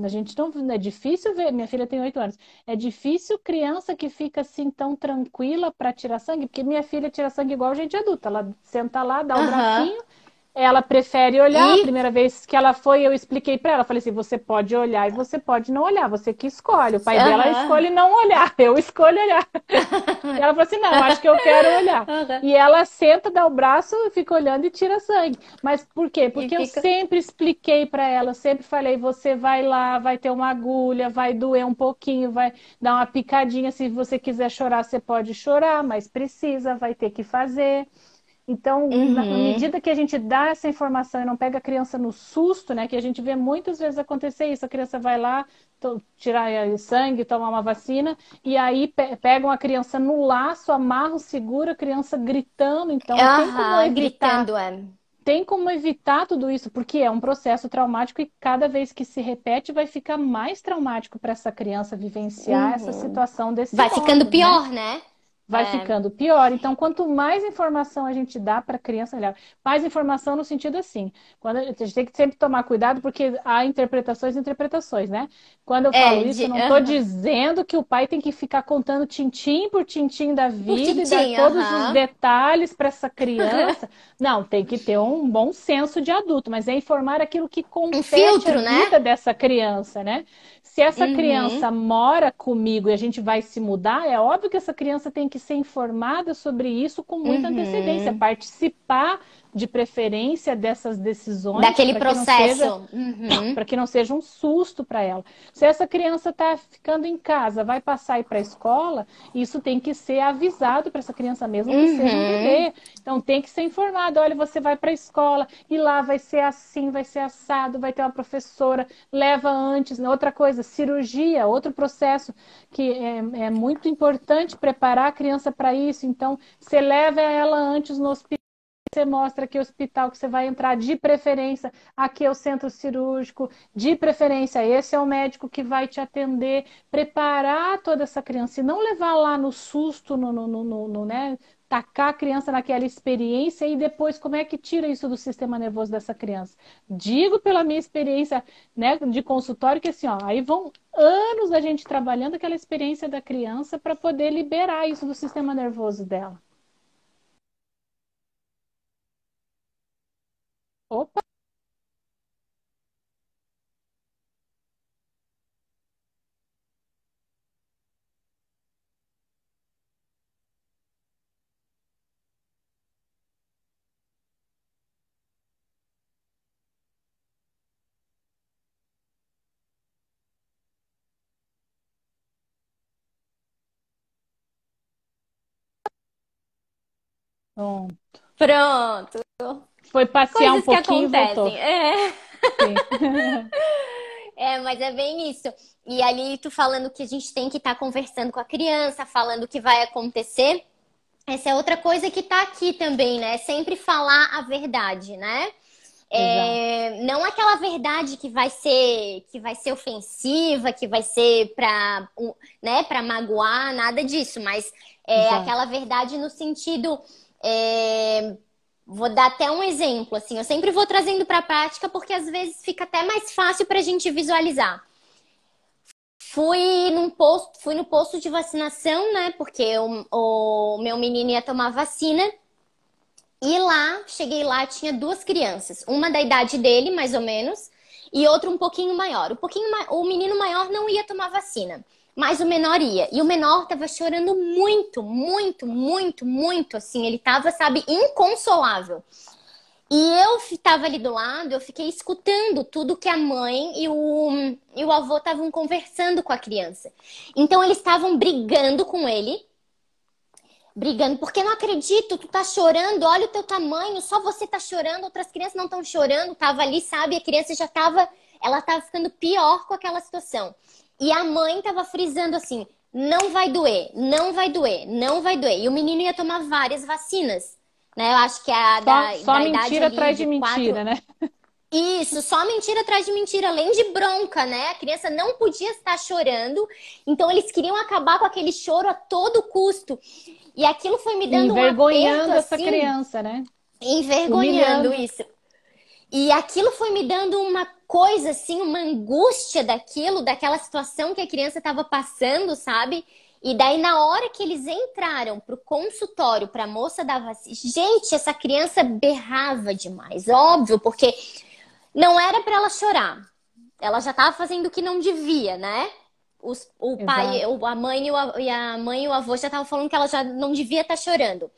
a gente não é difícil ver. Minha filha tem 8 anos. É difícil criança que fica assim tão tranquila para tirar sangue, porque minha filha tira sangue igual gente adulta. Ela senta lá, dá o Aham. bracinho, ela prefere olhar. A E primeira vez que ela foi, eu expliquei para ela, falei assim: você pode olhar e você pode não olhar, você que escolhe. O pai dela aham. escolhe não olhar, eu escolho olhar. E ela falou assim: não, acho que eu quero olhar. Aham. E ela senta, dá o braço, fica olhando e tira sangue. Mas por quê? E Porque eu fica. sempre expliquei para ela, eu sempre falei: você vai lá, vai ter uma agulha, vai doer um pouquinho, vai dar uma picadinha. Se você quiser chorar, você pode chorar, mas precisa, vai ter que fazer. Então, na Uhum. medida que a gente dá essa informação e não pega a criança no susto, né? Que a gente vê muitas vezes acontecer isso, a criança vai lá tirar sangue, tomar uma vacina, e aí pegam a criança no laço, amarram, segura a criança gritando. Então, tem como Aham, evitar gritando, é. tem como evitar tudo isso, porque é um processo traumático e cada vez que se repete vai ficar mais traumático para essa criança vivenciar essa Uhum. situação desse Vai ficando modo, né? pior, né? Vai É, ficando pior. Então, quanto mais informação a gente dá para a criança, melhor. Mais informação no sentido assim. Quando a gente tem que sempre tomar cuidado, porque há interpretações e interpretações, né? Quando eu falo isso, eu não estou aham. dizendo que o pai tem que ficar contando tintim por tintim da Por vida e dar tintim, todos os aham. detalhes para essa criança. Não, tem que ter um bom senso de adulto, mas é informar aquilo que Um compete à filtro, né? vida dessa criança, né? Se essa Uhum, criança mora comigo e a gente vai se mudar, é óbvio que essa criança tem que ser informada sobre isso com muita antecedência, uhum. participar de preferência dessas decisões Daquele processo. Uhum, para que não seja um susto para ela. Se essa criança está ficando em casa, vai passar e ir para a escola, isso tem que ser avisado para essa criança mesmo que seja um uhum. bebê. Então tem que ser informado, olha, você vai para a escola e lá vai ser assim, vai ser assado, vai ter uma professora, leva antes. Outra coisa, cirurgia, outro processo que é muito importante preparar a criança para isso. Então, você leva ela antes no hospital. Você mostra que o hospital que você vai entrar, de preferência, aqui é o centro cirúrgico, de preferência, esse é o médico que vai te atender, preparar toda essa criança e não levar lá no susto, né? Tacar a criança naquela experiência e depois como é que tira isso do sistema nervoso dessa criança. Digo pela minha experiência, né, de consultório que assim, ó, aí vão anos a gente trabalhando aquela experiência da criança para poder liberar isso do sistema nervoso dela. Opa, bom. Pronto. Foi passear um Coisas que pouquinho e voltou. acontecem. É. Sim. É, mas é bem isso. E ali tu falando que a gente tem que estar conversando com a criança, falando o que vai acontecer. Essa é outra coisa que tá aqui também, né? Sempre falar a verdade, né? Exato. Não aquela verdade que vai ser ofensiva, que vai ser para, né, para magoar, nada disso, mas Exato. aquela verdade no sentido, é, vou dar até um exemplo, assim, eu sempre vou trazendo para a prática porque às vezes fica até mais fácil para a gente visualizar. Fui no posto de vacinação, né? Porque o meu menino ia tomar vacina. E lá, cheguei lá, tinha duas crianças. Uma da idade dele, mais ou menos, e outra um pouquinho maior. O menino maior não ia tomar vacina, mas o menor ia. E o menor tava chorando muito, muito, muito, muito, assim. Ele tava, sabe, inconsolável. E eu tava ali do lado, eu fiquei escutando tudo que a mãe e o avô estavam conversando com a criança. Então eles estavam brigando, porque não acredito, tu tá chorando, olha o teu tamanho, só você tá chorando, outras crianças não estão chorando, tava ali, sabe? A criança ela tava ficando pior com aquela situação. E a mãe tava frisando assim: não vai doer, não vai doer, não vai doer. E o menino ia tomar várias vacinas, né? Eu acho que é a Só da idade mentira ali atrás de de quatro. mentira, né? Isso, só mentira atrás de mentira, além de bronca, né? A criança não podia estar chorando, então eles queriam acabar com aquele choro a todo custo. E aquilo foi me dando um aperto Envergonhando essa assim, criança, né? envergonhando Humilhando. isso. E aquilo foi me dando uma coisa assim, uma angústia daquilo, daquela situação que a criança estava passando, sabe? E daí, na hora que eles entraram pro consultório, pra moça da vacina, gente, essa criança berrava demais, óbvio, porque não era para ela chorar. Ela já estava fazendo o que não devia, né? O pai, Exato. a mãe a mãe e o avô já estavam falando que ela já não devia estar chorando.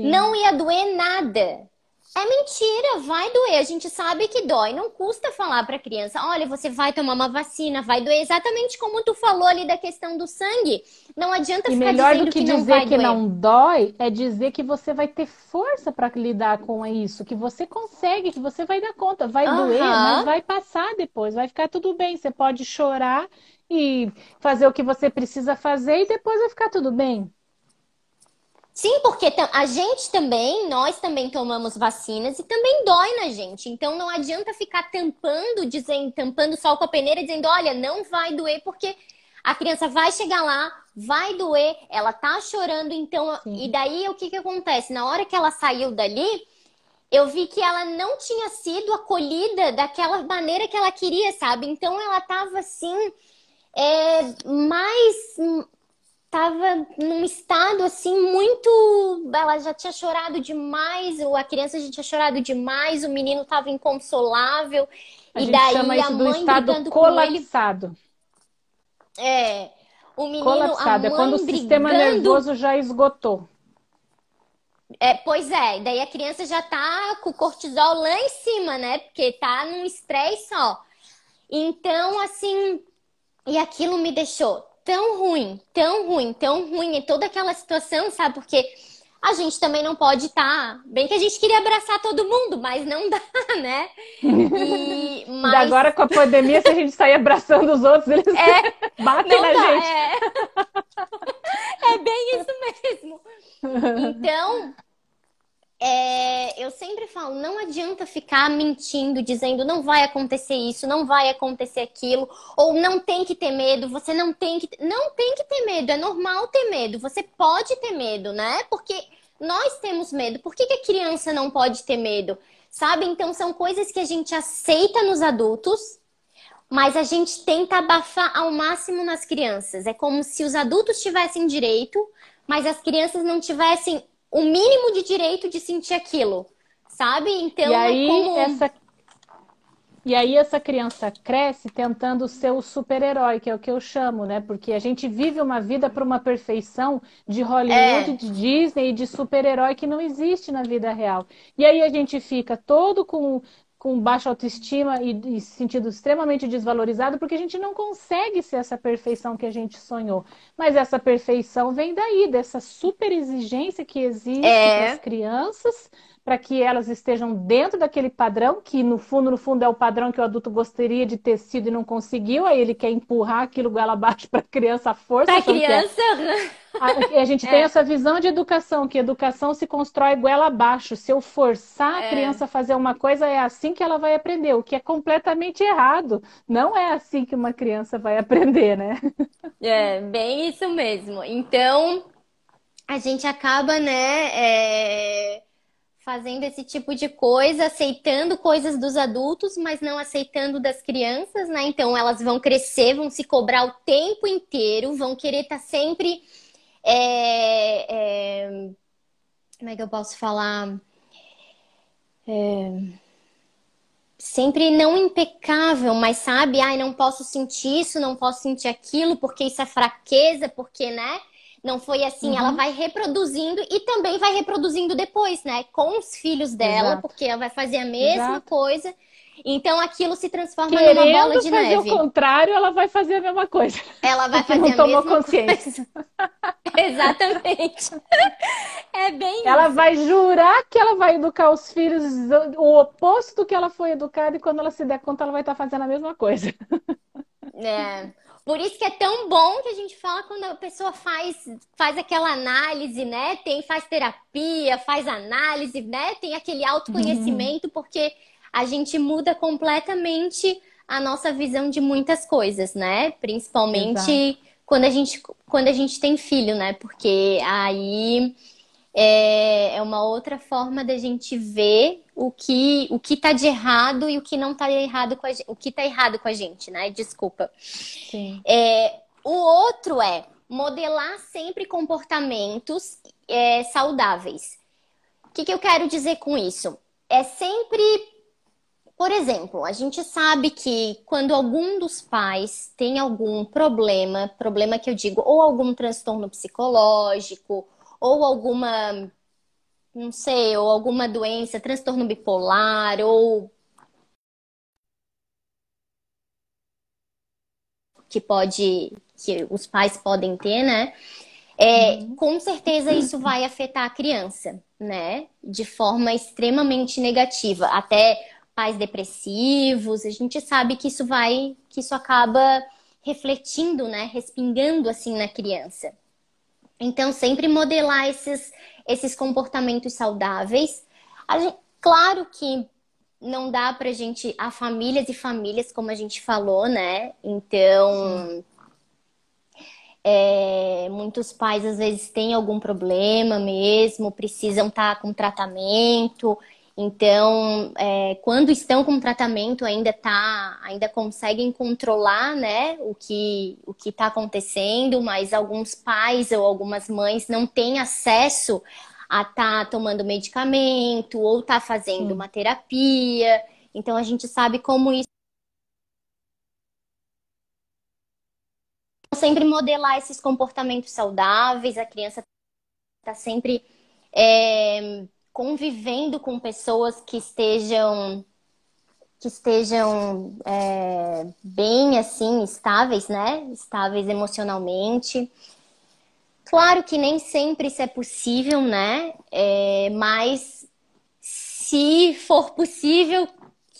Não Sim. ia doer nada. É mentira, vai doer. A gente sabe que dói. Não custa falar para a criança: olha, você vai tomar uma vacina, vai doer. Exatamente como tu falou ali da questão do sangue. Não adianta E ficar melhor do dizendo que que não dizer vai que doer. não dói, é dizer que você vai ter força para lidar com isso, que você consegue, que você vai dar conta. Vai doer, mas Aham. vai passar depois, vai ficar tudo bem. Você pode chorar e fazer o que você precisa fazer e depois vai ficar tudo bem. Sim, porque a gente também, nós também tomamos vacinas e também dói na gente. Então não adianta ficar tampando, dizendo, tampando sol com a peneira, dizendo, olha, não vai doer, porque a criança vai chegar lá, vai doer, ela tá chorando, então. E Sim. daí o que que acontece? Na hora que ela saiu dali, eu vi que ela não tinha sido acolhida daquela maneira que ela queria, sabe? Então ela tava assim, mais tava num estado assim muito. Ela já tinha chorado demais, a criança já tinha chorado demais, o menino tava inconsolável, A e gente chama daí a isso do mãe estado brigando com ele. colapsado. É, o menino, a Colapsado é quando o mãe sistema brigando. nervoso já esgotou. Pois é, daí a criança já tá com o cortisol lá em cima, né? Porque tá num estresse só. Então, assim, e aquilo me deixou tão ruim, tão ruim, tão ruim em toda aquela situação, sabe? Porque a gente também não pode estar. Bem que a gente queria abraçar todo mundo, mas não dá, né? E Ainda mas agora com a pandemia, se a gente sair abraçando os outros, eles é, batem não na dá, gente. é bem isso mesmo. Então, eu sempre falo, não adianta ficar mentindo, dizendo não vai acontecer isso, não vai acontecer aquilo, ou não tem que ter medo, você não tem que ter medo, é normal ter medo, você pode ter medo, né? Porque nós temos medo, por que que a criança não pode ter medo? Sabe? Então são coisas que a gente aceita nos adultos, mas a gente tenta abafar ao máximo nas crianças. É como se os adultos tivessem direito, mas as crianças não tivessem o mínimo de direito de sentir aquilo, sabe? E Então é aí, como. essa E aí essa criança cresce tentando ser o super-herói, que é o que eu chamo, né? Porque a gente vive uma vida para uma perfeição de Hollywood, É, de Disney e de super-herói que não existe na vida real. E aí a gente fica todo com baixa autoestima e se sentindo extremamente desvalorizado porque a gente não consegue ser essa perfeição que a gente sonhou. Mas essa perfeição vem daí, dessa super exigência que existe para as é, crianças para que elas estejam dentro daquele padrão, que no fundo é o padrão que o adulto gostaria de ter sido e não conseguiu, aí ele quer empurrar aquilo goela abaixo para a criança à força, pra achando que é. criança. A gente tem É, essa visão de educação, que educação se constrói goela abaixo. Se eu forçar a é. criança a fazer uma coisa, é assim que ela vai aprender, o que é completamente errado. Não é assim que uma criança vai aprender, né? É, bem isso mesmo. Então, a gente acaba, né, fazendo esse tipo de coisa, aceitando coisas dos adultos, mas não aceitando das crianças, né? Então, elas vão crescer, vão se cobrar o tempo inteiro, vão querer estar sempre. Como é que eu posso falar? Sempre não impecável, mas sabe, ai, não posso sentir isso, não posso sentir aquilo, porque isso é fraqueza, porque, né? Não foi assim, ela Uhum, vai reproduzindo e também vai reproduzindo depois, né? Com os filhos dela, exato, porque ela vai fazer a mesma exato. coisa. Então aquilo se transforma numa bola Querendo de fazer o neve. contrário, ela vai fazer a mesma coisa, Ela vai porque fazer não a tomou mesma consciência. coisa. Exatamente. É bem Ela isso. vai jurar que ela vai educar os filhos o oposto do que ela foi educada, e quando ela se der conta, ela vai estar fazendo a mesma coisa. É. Por isso que é tão bom que a gente fala quando a pessoa faz aquela análise, né? Faz terapia, faz análise, né? Tem aquele autoconhecimento, porque a gente muda completamente a nossa visão de muitas coisas, né? Exato. Principalmente quando a gente tem filho, né? Porque aí é uma outra forma da gente ver o que tá de errado e o que não tá errado com a gente, o que tá errado com a gente, né? Desculpa. Sim. O outro é modelar sempre comportamentos saudáveis. O que que eu quero dizer com isso? É sempre, por exemplo, a gente sabe que quando algum dos pais tem algum problema, problema que eu digo, ou algum transtorno psicológico, ou alguma, não sei, ou alguma doença, transtorno bipolar, ou que os pais podem ter, né? Uhum. Com certeza isso vai afetar a criança, né? De forma extremamente negativa. Até pais depressivos, a gente sabe que isso acaba refletindo, né? Respingando assim na criança. Então, sempre modelar esses comportamentos saudáveis. Claro que não dá pra gente, há famílias e famílias, como a gente falou, né? Sim, Então, muitos pais às vezes têm algum problema mesmo, precisam estar com tratamento. Então, quando estão com tratamento, ainda conseguem controlar, né, o que está acontecendo, mas alguns pais ou algumas mães não têm acesso a estar tomando medicamento ou estar fazendo sim. uma terapia. Então, a gente sabe como isso. Sempre modelar esses comportamentos saudáveis, a criança está sempre convivendo com pessoas que estejam bem assim, estáveis, né? Estáveis emocionalmente. Claro que nem sempre isso é possível, né? Mas se for possível,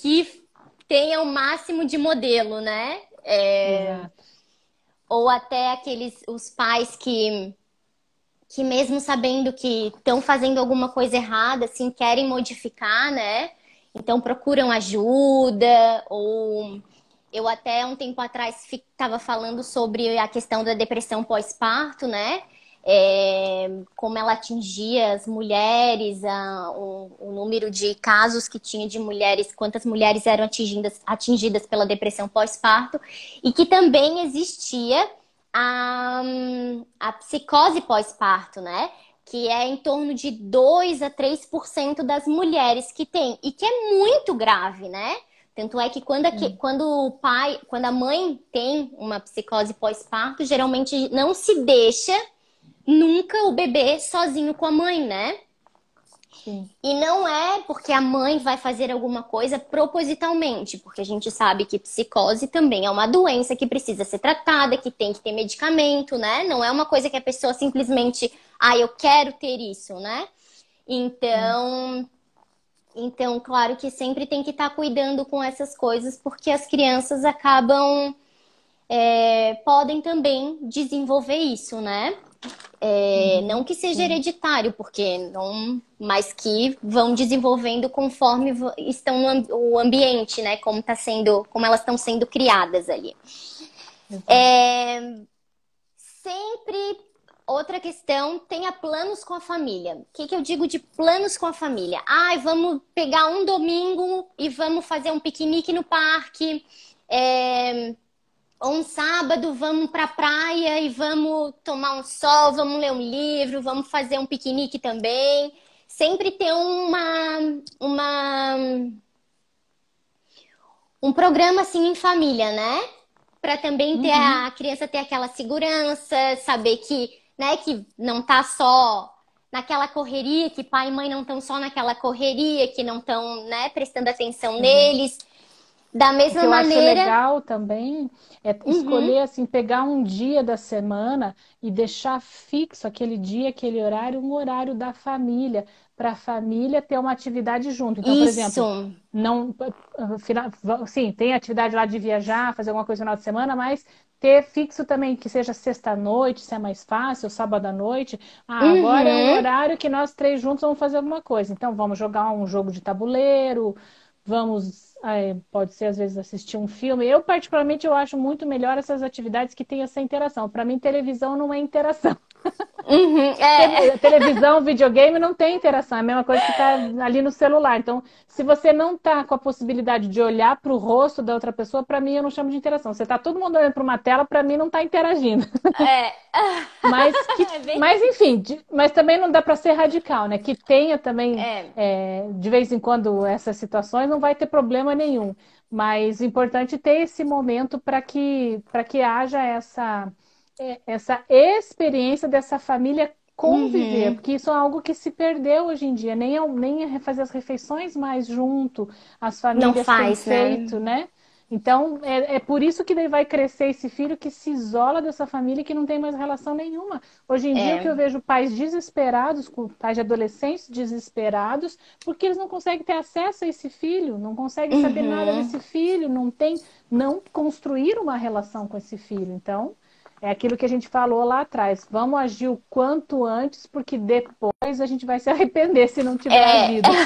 que tenha o máximo de modelo, né? Exato. Ou até os pais que mesmo sabendo que estão fazendo alguma coisa errada, assim, querem modificar, né? Então procuram ajuda, ou eu até um tempo atrás estava falando sobre a questão da depressão pós-parto, né? Como ela atingia as mulheres, o número de casos que tinha de mulheres, quantas mulheres eram atingidas pela depressão pós-parto, e que também existia a psicose pós-parto, né? Que é em torno de 2 a 3% das mulheres que tem, e que é muito grave, né? Tanto é que Sim. quando a mãe tem uma psicose pós-parto, geralmente não se deixa nunca o bebê sozinho com a mãe, né? Sim. E não é porque a mãe vai fazer alguma coisa propositalmente, porque a gente sabe que psicose também é uma doença que precisa ser tratada, que tem que ter medicamento, né? Não é uma coisa que a pessoa simplesmente, eu quero ter isso, né? Sim. Então, claro que sempre tem que estar cuidando com essas coisas, porque as crianças podem também desenvolver isso, né? Não Uhum. que seja Sim. hereditário, porque não, mas que vão desenvolvendo conforme estão o ambiente, né? Como elas estão sendo criadas ali. Exato. Sempre outra questão, tenha planos com a família. O que eu digo de planos com a família? Vamos pegar um domingo e vamos fazer um piquenique no parque. Ou um sábado vamos pra praia e vamos tomar um sol, vamos ler um livro, vamos fazer um piquenique também. Sempre ter um programa assim em família, né? Para também ter Uhum. a criança ter aquela segurança, saber que não tá só naquela correria, que pai e mãe não estão só naquela correria, que não estão, né, prestando atenção Exato. neles. Da O mesma que eu acho maneira, legal também é uhum, escolher, assim, pegar um dia da semana e deixar fixo aquele dia, aquele horário, um horário da família, para a família ter uma atividade junto. Então, por exemplo, isso. não, sim, tem atividade lá de viajar, fazer alguma coisa no final de semana, mas ter fixo também que seja sexta-noite, se é mais fácil, sábado à noite. Agora é um Uhum. horário que nós três juntos vamos fazer alguma coisa. Então, vamos jogar um jogo de tabuleiro. Vamos, pode ser às vezes assistir um filme. Eu, particularmente, eu acho muito melhor essas atividades que têm essa interação. Para mim, televisão não é interação. Uhum, Televisão, videogame não tem interação, é a mesma coisa que está ali no celular. Então, se você não está com a possibilidade de olhar para o rosto da outra pessoa, para mim eu não chamo de interação. Você está todo mundo olhando para uma tela, para mim não está interagindo. é. É bem Mas isso. enfim, mas também não dá para ser radical, né? Que tenha também, É. de vez em quando, essas situações, não vai ter problema nenhum. Mas o importante é ter esse momento para que haja essa experiência dessa família conviver, Uhum. porque isso é algo que se perdeu hoje em dia, nem fazer as refeições mais junto, as Não famílias têm faz, né? feito, né? Então, é por isso que daí vai crescer esse filho que se isola dessa família e que não tem mais relação nenhuma. Hoje em dia, o que eu É. vejo pais desesperados, pais de adolescentes desesperados, porque eles não conseguem ter acesso a esse filho, não conseguem saber nada Uhum. desse filho, não construir uma relação com esse filho. Então, É aquilo que a gente falou lá atrás. Vamos agir o quanto antes, porque depois a gente vai se arrepender se não tiver É, agido.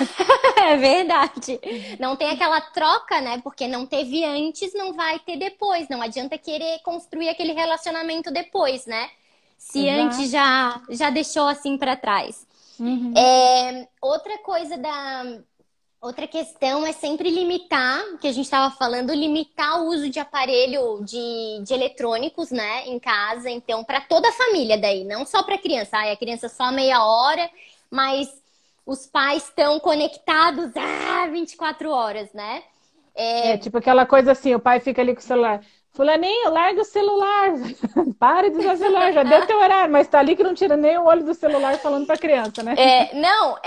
é verdade. Não tem aquela troca, né? Porque não teve antes, não vai ter depois. Não adianta querer construir aquele relacionamento depois, né? Se antes Exato. já deixou assim para trás. Uhum. Outra coisa outra questão é sempre limitar, que a gente estava falando, limitar o uso de aparelho de eletrônicos, né, em casa. Então, para toda a família daí, não só para a criança. A criança só meia hora, mas os pais estão conectados 24 horas, né? É tipo aquela coisa assim, o pai fica ali com o celular. Fulaninho, larga o celular. Para de usar o celular, já deu teu horário, mas tá ali que não tira nem o olho do celular falando pra criança, né? Não,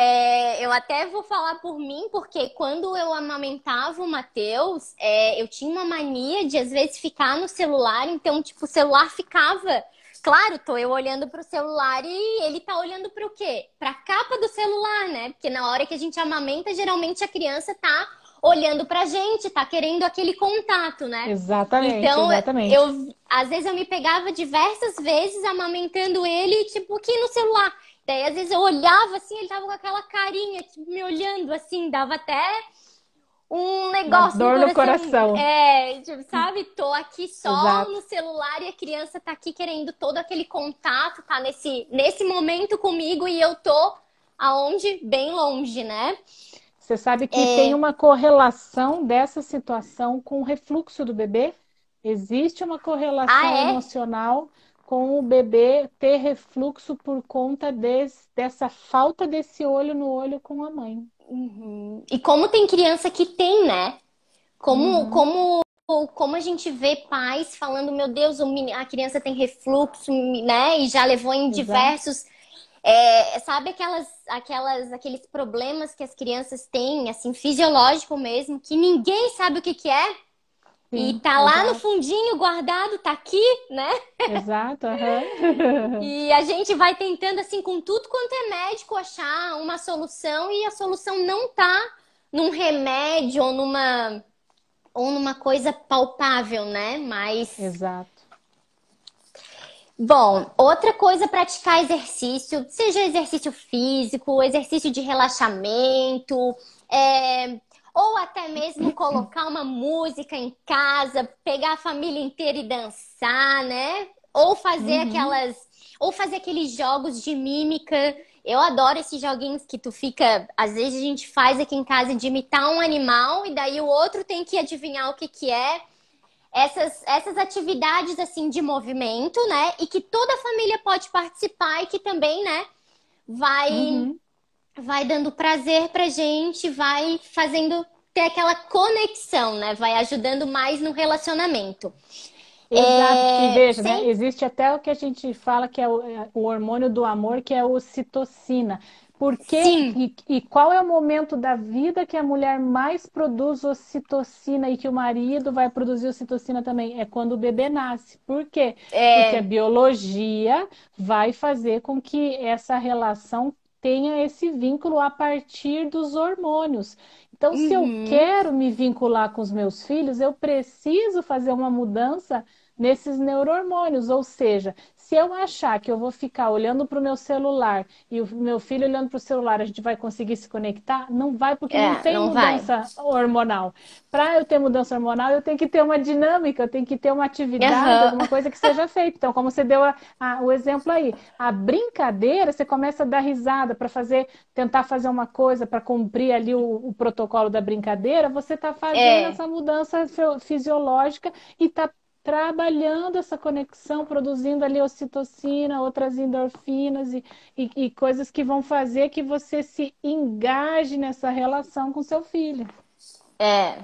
eu até vou falar por mim, porque quando eu amamentava o Matheus, eu tinha uma mania de às vezes ficar no celular, então, tipo, o celular ficava. Claro, tô eu olhando pro celular e ele tá olhando pro quê? Pra capa do celular, né? Porque na hora que a gente amamenta, geralmente a criança tá olhando pra gente, tá querendo aquele contato, né? Exatamente, Então, exatamente. às vezes eu me pegava diversas vezes amamentando ele, tipo, aqui no celular. Daí, às vezes eu olhava assim, ele tava com aquela carinha, tipo, me olhando assim, dava até um Uma negócio no dor no coração. coração. Tipo, sabe? Tô aqui só Exato. no celular e a criança tá aqui querendo todo aquele contato, tá nesse momento comigo e eu tô aonde? Bem longe, né? Você sabe que tem uma correlação dessa situação com o refluxo do bebê? Existe uma Ah, correlação é? emocional com o bebê ter refluxo por conta dessa falta desse olho no olho com a mãe. Uhum. E como tem criança que tem, né? Como, Uhum, como, como a gente vê pais falando, meu Deus, a criança tem refluxo, né? E já levou em exato. diversos. Sabe aqueles problemas que as crianças têm, assim, fisiológico mesmo, que ninguém sabe o que que é? E Sim, tá lá no exato. fundinho guardado, tá aqui, né? Exato, aham. E a gente vai tentando, assim, com tudo quanto é médico, achar uma solução, e a solução não tá num remédio ou numa coisa palpável, né? Mas, Exato. bom, outra coisa, praticar exercício, seja exercício físico, exercício de relaxamento, ou até mesmo colocar uma música em casa, pegar a família inteira e dançar, né? Uhum. Ou fazer aqueles jogos de mímica. Eu adoro esses joguinhos que tu fica, às vezes a gente faz aqui em casa de imitar um animal e daí o outro tem que adivinhar o que que é. Essas atividades assim de movimento, né? E que toda a família pode participar e que também, né, vai Uhum. vai dando prazer pra gente, vai fazendo ter aquela conexão, né? Vai ajudando mais no relacionamento. Exato, porque veja, né? Sem Existe até o que a gente fala que é o hormônio do amor, que é o ocitocina. Por quê? sim, E qual é o momento da vida que a mulher mais produz ocitocina e que o marido vai produzir ocitocina também? É quando o bebê nasce. Por quê? Porque a é, biologia vai fazer com que essa relação tenha esse vínculo a partir dos hormônios. Então, se eu uhum, quero me vincular com os meus filhos, eu preciso fazer uma mudança nesses neurohormônios. Ou seja, se eu achar que eu vou ficar olhando para o meu celular e o meu filho olhando para o celular, a gente vai conseguir se conectar? Não vai, porque não tem não vai. mudança hormonal. Para eu ter mudança hormonal, eu tenho que ter uma dinâmica, eu tenho que ter uma atividade, Aham, alguma coisa que seja feita. Então, como você deu o exemplo aí, a brincadeira, você começa a dar risada para fazer, tentar fazer uma coisa para cumprir ali o protocolo da brincadeira, você está fazendo é, essa mudança fisiológica e está trabalhando essa conexão, produzindo ali ocitocina, outras endorfinas e coisas que vão fazer que você se engaje nessa relação com seu filho. é.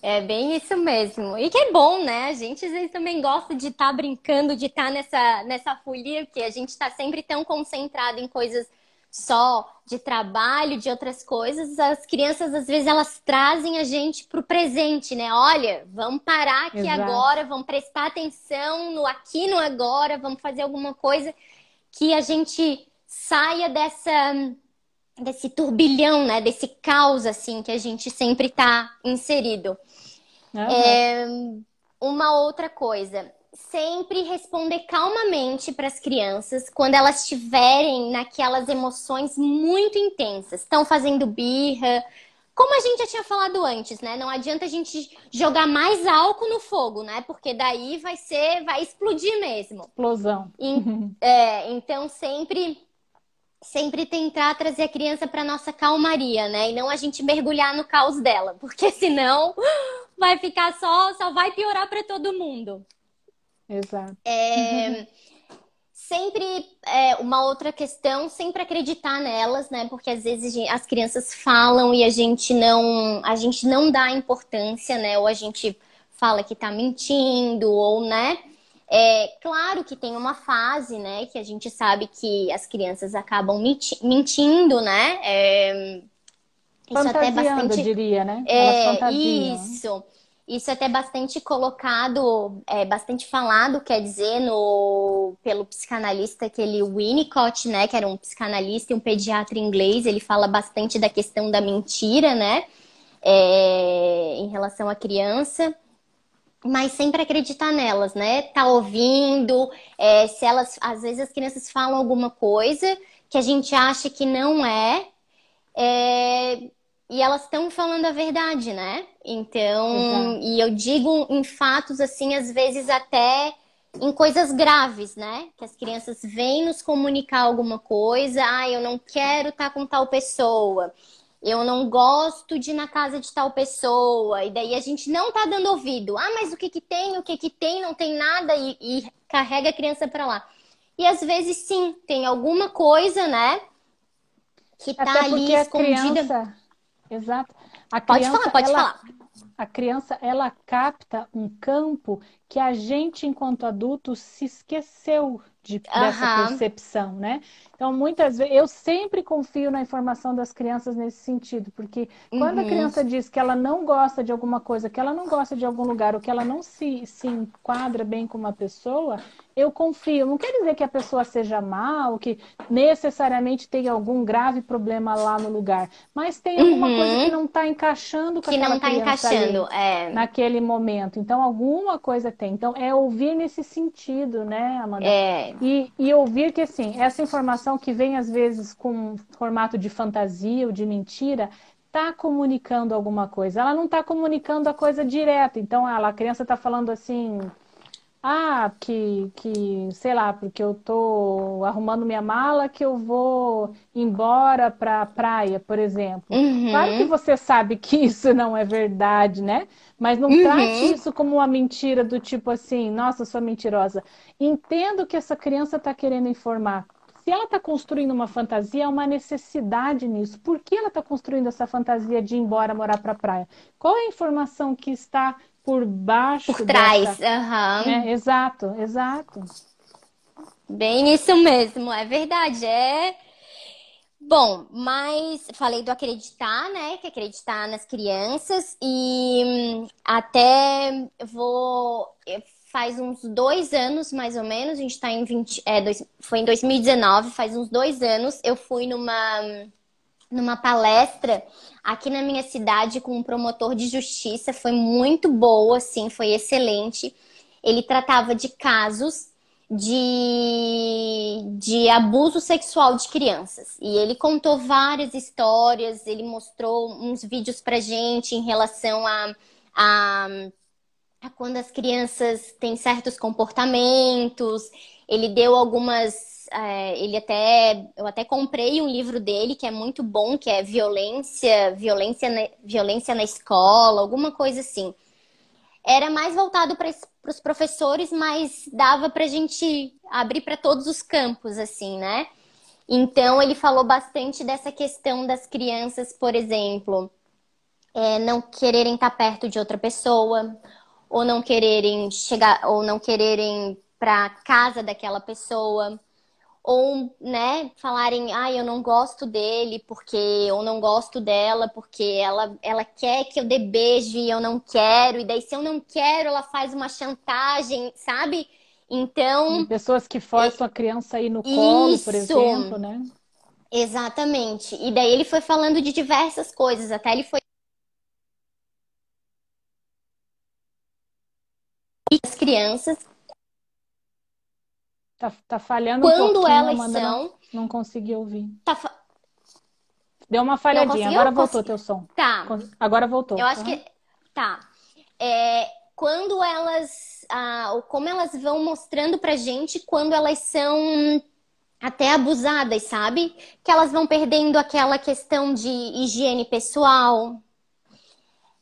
É bem isso mesmo. E que é bom, né? A gente às vezes também gosta de estar brincando, de estar nessa folia, porque a gente está sempre tão concentrado em coisas só de trabalho, de outras coisas. As crianças, às vezes, elas trazem a gente para o presente, né? Olha, vamos parar aqui Exato, agora, vamos prestar atenção no aqui, no agora, vamos fazer alguma coisa que a gente saia desse turbilhão, né? Desse caos, assim, que a gente sempre está inserido. aham, Uma outra coisa. sempre responder calmamente para as crianças quando elas estiverem naquelas emoções muito intensas. Estão fazendo birra. Como a gente já tinha falado antes, né? Não adianta a gente jogar mais álcool no fogo, né? Porque daí vai explodir mesmo. Explosão. Então sempre tentar trazer a criança para nossa calmaria, né? E não a gente mergulhar no caos dela, porque senão vai ficar só vai piorar para todo mundo. Exato. Sempre uma outra questão, sempre acreditar nelas, né? Porque às vezes as crianças falam e a gente não dá importância, né? Ou a gente fala que tá mentindo, ou, né? Claro que tem uma fase, né? Que a gente sabe que as crianças acabam mentindo, né? Isso até é Fantasiando, eu bastante. diria, né? Elas fantasiam. Isso. Isso é até bastante colocado, bastante falado, quer dizer, pelo psicanalista, aquele Winnicott, né? Que era um psicanalista e um pediatra inglês. Ele fala bastante da questão da mentira, né? Em relação à criança. Mas sempre acreditar nelas, né? Tá ouvindo, se elas, às vezes as crianças falam alguma coisa que a gente acha que não é, e elas estão falando a verdade, né? Então, Exato. e eu digo em fatos assim, às vezes até em coisas graves, né? Que as crianças vêm nos comunicar alguma coisa, eu não quero estar com tal pessoa. Eu não gosto de ir na casa de tal pessoa. E daí a gente não tá dando ouvido. Mas o que que tem? O que que tem? Não tem nada e carrega a criança pra lá. E às vezes sim, tem alguma coisa, né, que tá Até ali porque a escondida. criança, exato, a Pode falar, criança, pode falar. a criança, ela capta um campo que a gente, enquanto adultos, se esqueceu dessa Aham. percepção, né? Então, muitas vezes, eu sempre confio na informação das crianças nesse sentido, porque quando a Uhum. criança diz que ela não gosta de alguma coisa, que ela não gosta de algum lugar, ou que ela não se enquadra bem com uma pessoa, eu confio. Não quer dizer que a pessoa seja má, ou que necessariamente tenha algum grave problema lá no lugar, mas tem alguma coisa que Uhum. não está encaixando com Que aquela não tá criança encaixando. ali naquele momento. Então, alguma coisa tem. Então, é ouvir nesse sentido, né, Amanda? É, E ouvir que, assim, essa informação que vem, às vezes, com formato de fantasia ou de mentira, está comunicando alguma coisa. Ela não está comunicando a coisa direta. Então, a criança está falando assim. Sei lá, porque eu tô arrumando minha mala que eu vou embora para a praia, por exemplo. Claro que uhum, você sabe que isso não é verdade, né? Mas não trate uhum. isso como uma mentira do tipo assim, nossa, eu sou mentirosa. Entendo que essa criança está querendo informar. Se ela está construindo uma fantasia, há uma necessidade nisso. Por que ela está construindo essa fantasia de ir embora morar para a praia? Qual é a informação que está por Por baixo trás. dessa, Aham. né? Exato, exato. Bem isso mesmo, é verdade. Bom, mas falei do acreditar, né? Que acreditar nas crianças e até vou. Faz uns 2 anos, mais ou menos, a gente tá em 20. Foi em 2019, faz uns 2 anos, eu fui numa palestra aqui na minha cidade com um promotor de justiça. Foi muito boa, assim, foi excelente. Ele tratava de casos de abuso sexual de crianças. E ele contou várias histórias, ele mostrou uns vídeos pra gente em relação a, a quando as crianças têm certos comportamentos. Ele deu algumas. Eu até comprei um livro dele que é muito bom, que é violência na escola, alguma coisa assim. Era mais voltado para os professores, mas dava para a gente abrir para todos os campos, assim, né? Então ele falou bastante dessa questão das crianças, por exemplo, não quererem estar perto de outra pessoa, ou não quererem chegar, ou não quererem para casa daquela pessoa, ou, né, falarem, eu não gosto dele porque eu não gosto dela porque ela quer que eu dê beijo e eu não quero, e daí se eu não quero, ela faz uma chantagem, sabe? E Então, pessoas que forçam a criança a ir no colo, por isso, exemplo, né? exatamente. E daí ele foi falando de diversas coisas, até ele foi as crianças Tá falhando um Quando pouquinho, elas Amanda, são. não consegui ouvir. Tá, fa- Deu uma não falhadinha, conseguiu? agora voltou Consegui. teu som. Tá. Agora Eu voltou. acho Aham. que. Tá. Quando elas. Como elas vão mostrando pra gente quando elas são até abusadas, sabe? Que elas vão perdendo aquela questão de higiene pessoal,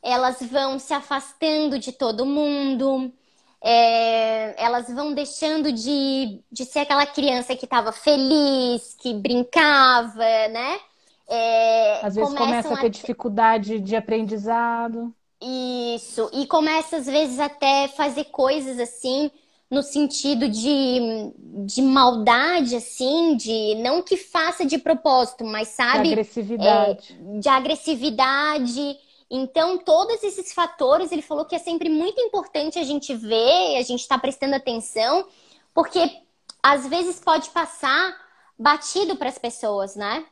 elas vão se afastando de todo mundo, elas vão deixando de ser aquela criança que estava feliz, que brincava, né? Às vezes começa Começam a a ter dificuldade de aprendizado. isso, e começa às vezes até fazer coisas assim, no sentido de maldade, assim, de não que faça de propósito, mas De sabe, agressividade. de agressividade. Então, todos esses fatores, ele falou que é sempre muito importante a gente ver, a gente estar prestando atenção, porque às vezes pode passar batido para as pessoas, né?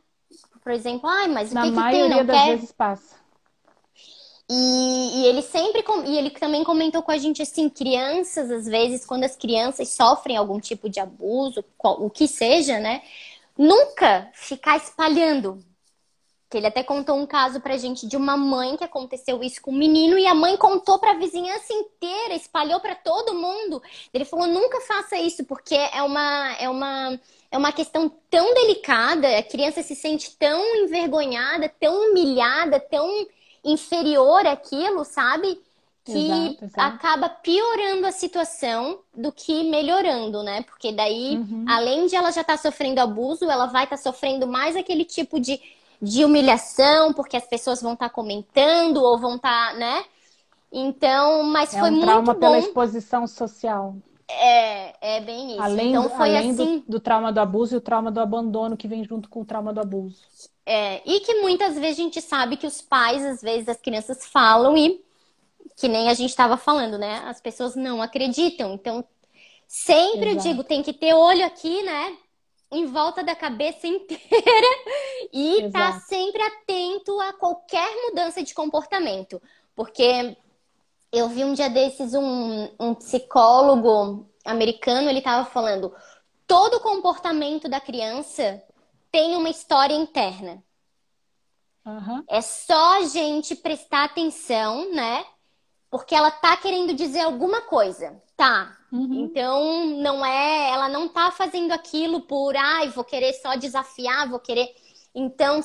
Por exemplo, ai, mas o Na que que tem? maioria Não das quer? vezes passa. E ele sempre e ele também comentou com a gente assim, crianças, às vezes, quando as crianças sofrem algum tipo de abuso, o que seja, né? Nunca ficar espalhando. Que ele até contou um caso pra gente de uma mãe que aconteceu isso com um menino e a mãe contou pra vizinhança inteira, espalhou pra todo mundo. Ele falou: nunca faça isso, porque é uma questão tão delicada, a criança se sente tão envergonhada, tão humilhada, tão inferior àquilo, sabe? Que Exato, exato. acaba piorando a situação do que melhorando, né? Porque daí, Uhum. além de ela já estar sofrendo abuso, ela vai estar sofrendo mais aquele tipo de humilhação, porque as pessoas vão estar comentando ou vão estar, né? Então, mas É foi um trauma muito pela bom. exposição social. É bem isso. Além, Então foi além assim. do trauma do abuso e o trauma do abandono que vem junto com o trauma do abuso. E que muitas vezes a gente sabe que os pais, às vezes, as crianças falam e que nem a gente estava falando, né? As pessoas não acreditam. Então, sempre eu digo, Exato, tem que ter olho aqui, né? Em volta da cabeça inteira e tá exato. sempre atento a qualquer mudança de comportamento. Porque eu vi um dia desses um psicólogo americano, ele estava falando, todo comportamento da criança tem uma história interna. Aham. É só a gente prestar atenção, né? Porque ela tá querendo dizer alguma coisa. Tá. Uhum. Então, ela não tá fazendo aquilo por, ai, vou querer só desafiar, vou querer. Então,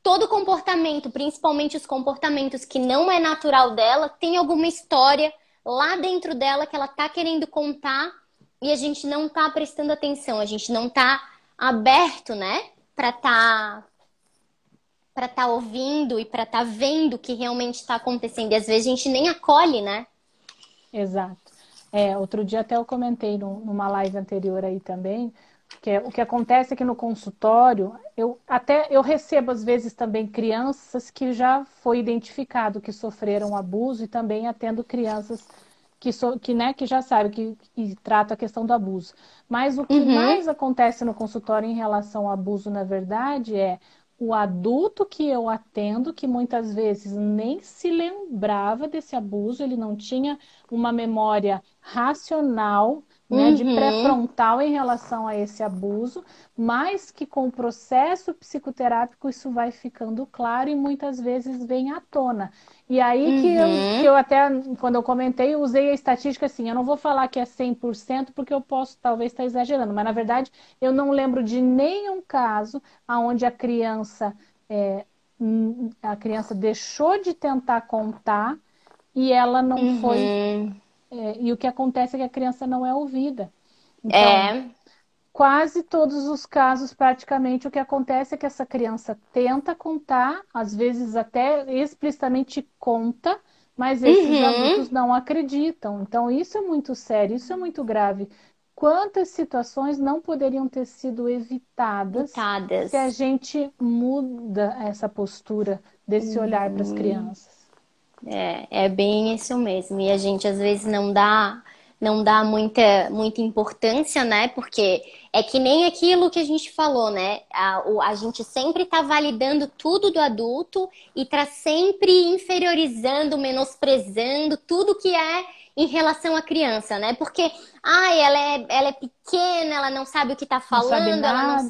todo comportamento, principalmente os comportamentos que não é natural dela, tem alguma história lá dentro dela que ela tá querendo contar e a gente não tá prestando atenção, a gente não tá aberto, né, para tá ouvindo e para tá vendo o que realmente está acontecendo. E às vezes a gente nem acolhe, né? Exato. Outro dia até eu comentei numa live anterior aí também, o que acontece é que no consultório, eu recebo às vezes também crianças que já foi identificado que sofreram abuso e também atendo crianças que já sabem que trata a questão do abuso. Mas o que Uhum, mais acontece no consultório em relação ao abuso, na verdade, é o adulto que eu atendo, que muitas vezes nem se lembrava desse abuso, ele não tinha uma memória racional, né, de uhum, pré-frontal em relação a esse abuso, mas que com o processo psicoterápico isso vai ficando claro e muitas vezes vem à tona. E aí que uhum. eu até, quando eu comentei, eu usei a estatística assim, eu não vou falar que é 100% porque eu posso talvez estar exagerando, mas na verdade eu não lembro de nenhum caso onde é, a criança deixou de tentar contar e ela não foi, Uhum. e o que acontece é que a criança não é ouvida. Então, É. quase todos os casos, praticamente, o que acontece é que essa criança tenta contar, às vezes até explicitamente conta, mas esses Uhum. adultos não acreditam. Então, isso é muito sério, isso é muito grave. Quantas situações não poderiam ter sido evitadas se a Pitadas. gente muda essa postura desse olhar para as Uhum. crianças? É bem isso mesmo. E a gente às vezes não dá. não dá muita importância, né? Porque é que nem aquilo que a gente falou, né? A gente sempre tá validando tudo do adulto e tá sempre inferiorizando, menosprezando tudo que é em relação à criança, né? Porque, ela é pequena, ela não sabe o que tá Não sabe falando, ela nada.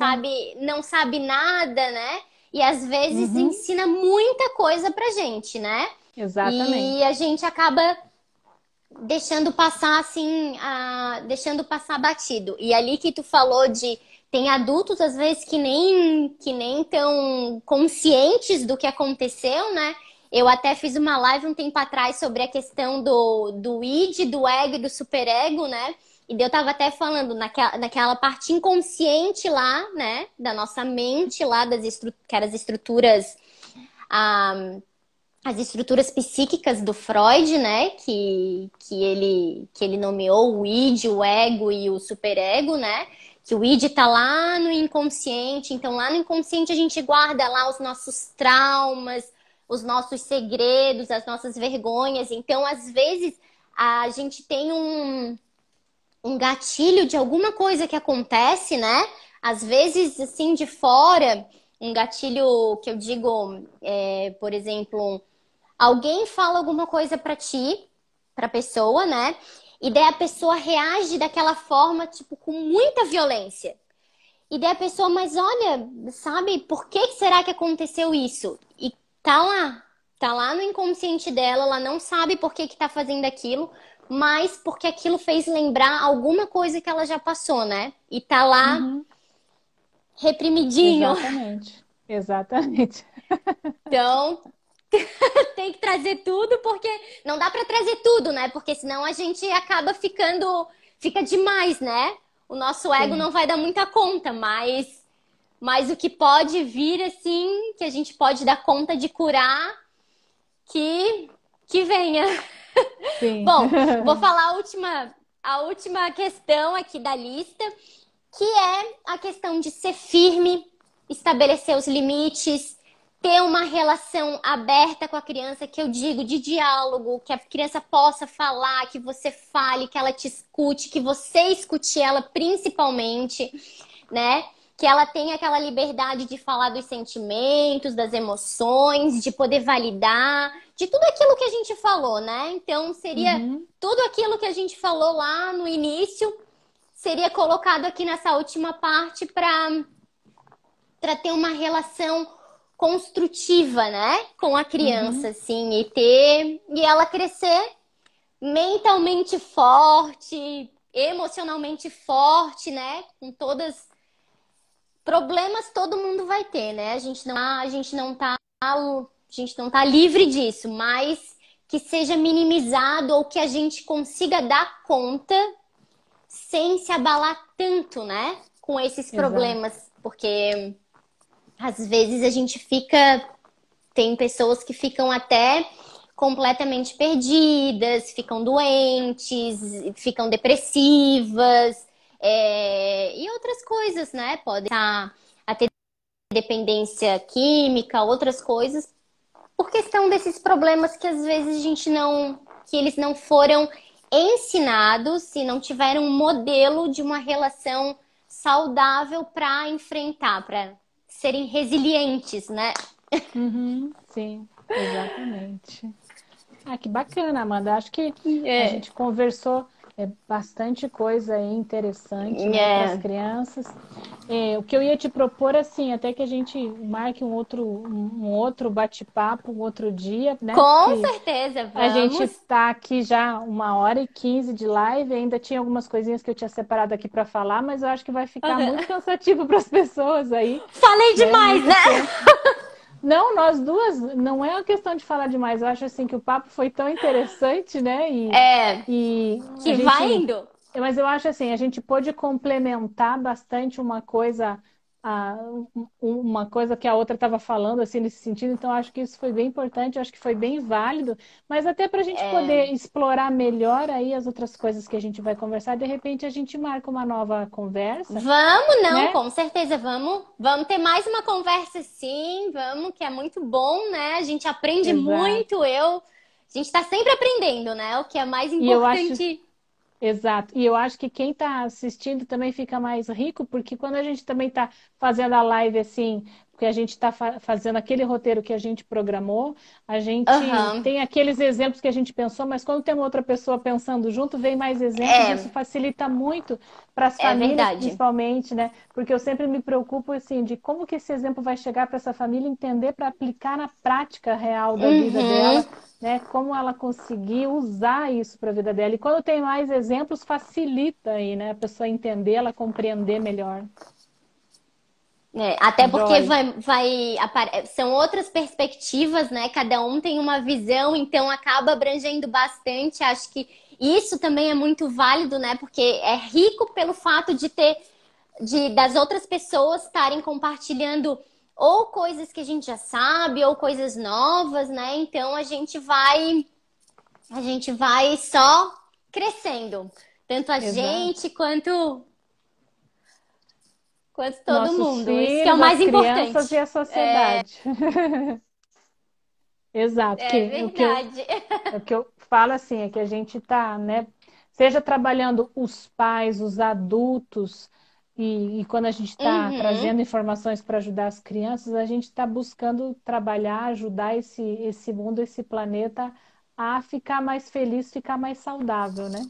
não sabe nada, né? E às vezes Uhum, ensina muita coisa pra gente, né? E exatamente. a gente acaba deixando passar assim, deixando passar batido. E ali que tu falou de tem adultos às vezes que nem tão conscientes do que aconteceu, né? Eu até fiz uma live um tempo atrás sobre a questão do id, do ego e do superego, né? E eu tava até falando naquela parte inconsciente lá, né? Da nossa mente lá, que eram as estruturas ah, as estruturas psíquicas do Freud, né? Que ele nomeou o id, o ego e o superego, né? Que o id tá lá no inconsciente, então lá no inconsciente a gente guarda lá os nossos traumas, os nossos segredos, as nossas vergonhas. Então, às vezes, a gente tem um gatilho de alguma coisa que acontece, né? Às vezes, assim, de fora, um gatilho que eu digo, por exemplo, alguém fala alguma coisa pra ti, pra pessoa, né? E daí a pessoa reage daquela forma, tipo, com muita violência. E daí a pessoa, mas olha, sabe, por que será que aconteceu isso? E tá lá no inconsciente dela, ela não sabe por que tá fazendo aquilo, mas porque aquilo fez lembrar alguma coisa que ela já passou, né? E tá lá Uhum, reprimidinho. exatamente. Exatamente. Então, tem que trazer tudo, porque não dá pra trazer tudo, né? Porque senão a gente acaba fica demais, né? O nosso ego Sim. não vai dar muita conta, mas o que pode vir, assim, que a gente pode dar conta de curar, que, que venha. Sim. Bom, vou falar a última questão aqui da lista, que é a questão de ser firme, estabelecer os limites, ter uma relação aberta com a criança, que eu digo de diálogo, que a criança possa falar, que você fale, que ela te escute, que você escute ela principalmente, né? Que ela tenha aquela liberdade de falar dos sentimentos, das emoções, de poder validar, de tudo aquilo que a gente falou, né? Então, seria Uhum, tudo aquilo que a gente falou lá no início, seria colocado aqui nessa última parte para ter uma relação construtiva, né, com a criança, uhum. assim, e ela crescer mentalmente forte, emocionalmente forte, né, com todas problemas todo mundo vai ter, né? A gente não tá livre disso, mas que seja minimizado ou que a gente consiga dar conta sem se abalar tanto, né? Com esses Exato. problemas, porque às vezes a gente tem pessoas que ficam até completamente perdidas, ficam doentes, ficam depressivas, e outras coisas, né? Podem estar a ter dependência química, outras coisas, por questão desses problemas que às vezes que eles não foram ensinados e não tiveram um modelo de uma relação saudável para enfrentar, para serem resilientes, né? Uhum, sim, exatamente. Ah, que bacana, Amanda. Acho que a É, gente conversou bastante coisa aí interessante, né, para as é, crianças. O que eu ia te propor, assim, até que a gente marque um outro bate-papo, um outro dia, né? com Porque certeza, a gente vamos. está aqui já 1h15 de live, ainda tinha algumas coisinhas que eu tinha separado aqui para falar, mas eu acho que vai ficar muito cansativo para as pessoas aí, Falei né? demais, Muito né? tempo. Não, nós duas, não é uma questão de falar demais. Eu acho assim que o papo foi tão interessante, né? E, É, e a que vai gente, indo. mas eu acho assim, a gente pôde complementar bastante uma coisa que a outra estava falando, assim, nesse sentido. Então, eu acho que isso foi bem importante, eu acho que foi bem válido, mas até para a gente É, poder explorar melhor aí as outras coisas que a gente vai conversar, de repente a gente marca uma nova conversa, vamos, não, né? com certeza, vamos ter mais uma conversa sim, vamos, que é muito bom, né? A gente aprende Exato. muito, a gente tá sempre aprendendo, né? O que é mais E eu acho importante. Exato. E eu acho que quem está assistindo também fica mais rico, porque quando a gente também está fazendo a live assim, porque a gente está fazendo aquele roteiro que a gente programou, a gente Aham, tem aqueles exemplos que a gente pensou, mas quando tem uma outra pessoa pensando junto, vem mais exemplos, isso é, facilita muito para as é famílias, verdade. principalmente, né? Porque eu sempre me preocupo assim de como que esse exemplo vai chegar para essa família entender para aplicar na prática real da vida Uhum. dela, né? Como ela conseguir usar isso para a vida dela. E quando tem mais exemplos, facilita aí, né? A pessoa entender, ela compreender melhor. É, até porque Joia. são outras perspectivas, né? Cada um tem uma visão, então acaba abrangendo bastante. Acho que isso também é muito válido, né? Porque é rico pelo fato de ter, das outras pessoas estarem compartilhando ou coisas que a gente já sabe, ou coisas novas, né? Então a gente vai só crescendo, tanto a Exato. gente quanto todo Nossos mundo. Isso que é o filhos, mais as crianças e importante. a sociedade. Exato. É O verdade. é o que eu falo assim, é que a gente está, né? Seja trabalhando os pais, os adultos, e quando a gente está Uhum. trazendo informações para ajudar as crianças, a gente está buscando trabalhar, ajudar esse mundo, esse planeta a ficar mais feliz, ficar mais saudável, né?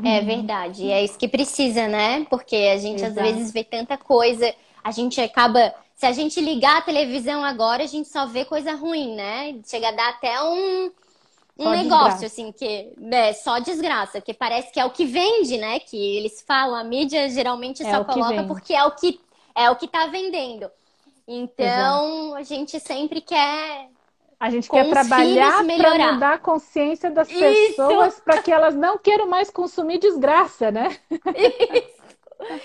É verdade. É isso que precisa, né? Porque a gente às vezes Exato. vê tanta coisa, a gente acaba. Se a gente ligar a televisão agora, a gente só vê coisa ruim, né? Chega a dar até um Só negócio, desgraça. assim, que é só desgraça, que parece que é o que vende, né? Que eles falam, a mídia geralmente É só o que coloca vende. porque é o que tá vendendo. Exato. Então, a gente sempre quer, A gente quer com os filhos, trabalhar para melhorar. mudar a consciência das Isso! pessoas para que elas não queiram mais consumir desgraça, né?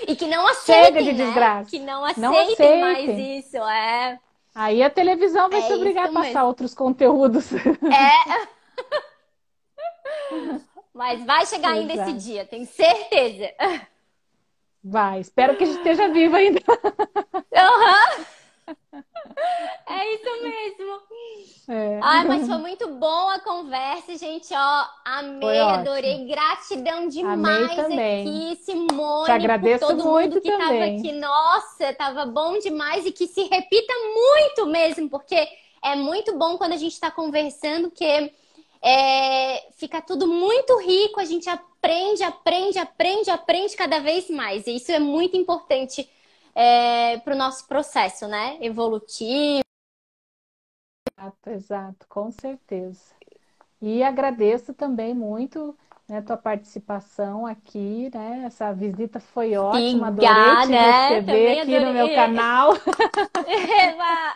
E que não Chega de aceitem, né? Que desgraça. não Não aceitem mais aceitem. isso. É, Aí a televisão vai se é obrigar a isso passar mesmo. outros conteúdos. É, mas vai chegar ainda esse Exato. dia, tenho certeza. Vai. Espero que a gente esteja viva ainda. Aham, é isso mesmo. É. Ai, mas foi muito bom a conversa, gente. Ó, Foi amei, ótimo. adorei. Gratidão Amei demais também. aqui, Te Simone, por agradeço todo mundo muito que tava também. aqui. Nossa, tava bom demais e que se repita muito mesmo, porque é muito bom quando a gente está conversando, que fica tudo muito rico, a gente aprende, aprende, aprende, aprende cada vez mais. E isso é muito importante para o nosso processo, né? Evolutivo. Exato, exato, com certeza. E agradeço também muito, né, tua participação aqui, né? Essa visita foi ótima, adorei Siga, te né? receber Também aqui no meu adorei. canal. Eba!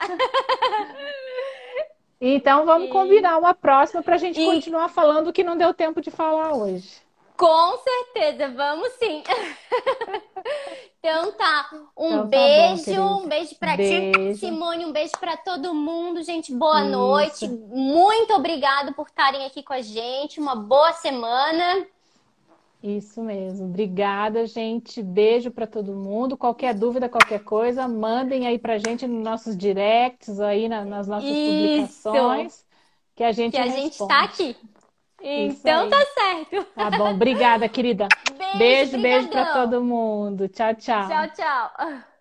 Então vamos E, combinar uma próxima para a gente e continuar falando o que não deu tempo de falar hoje. com certeza, vamos sim. Então tá, Então tá bom, um querida. beijo pra ti, Beijo. Simone, um beijo pra todo mundo, gente, boa noite, Isso, muito obrigado por estarem aqui com a gente, uma boa semana. isso mesmo. Obrigada, gente. Beijo para todo mundo. Qualquer dúvida, qualquer coisa, mandem aí para a gente nos nossos directs, aí nas nossas Isso, publicações, que a que gente a gente tá responde. aqui. Isso Então tá aí. certo. Tá bom. Obrigada, querida. Beijo, Beijo, beijo para brigadão. todo mundo. Tchau, Tchau, tchau. tchau.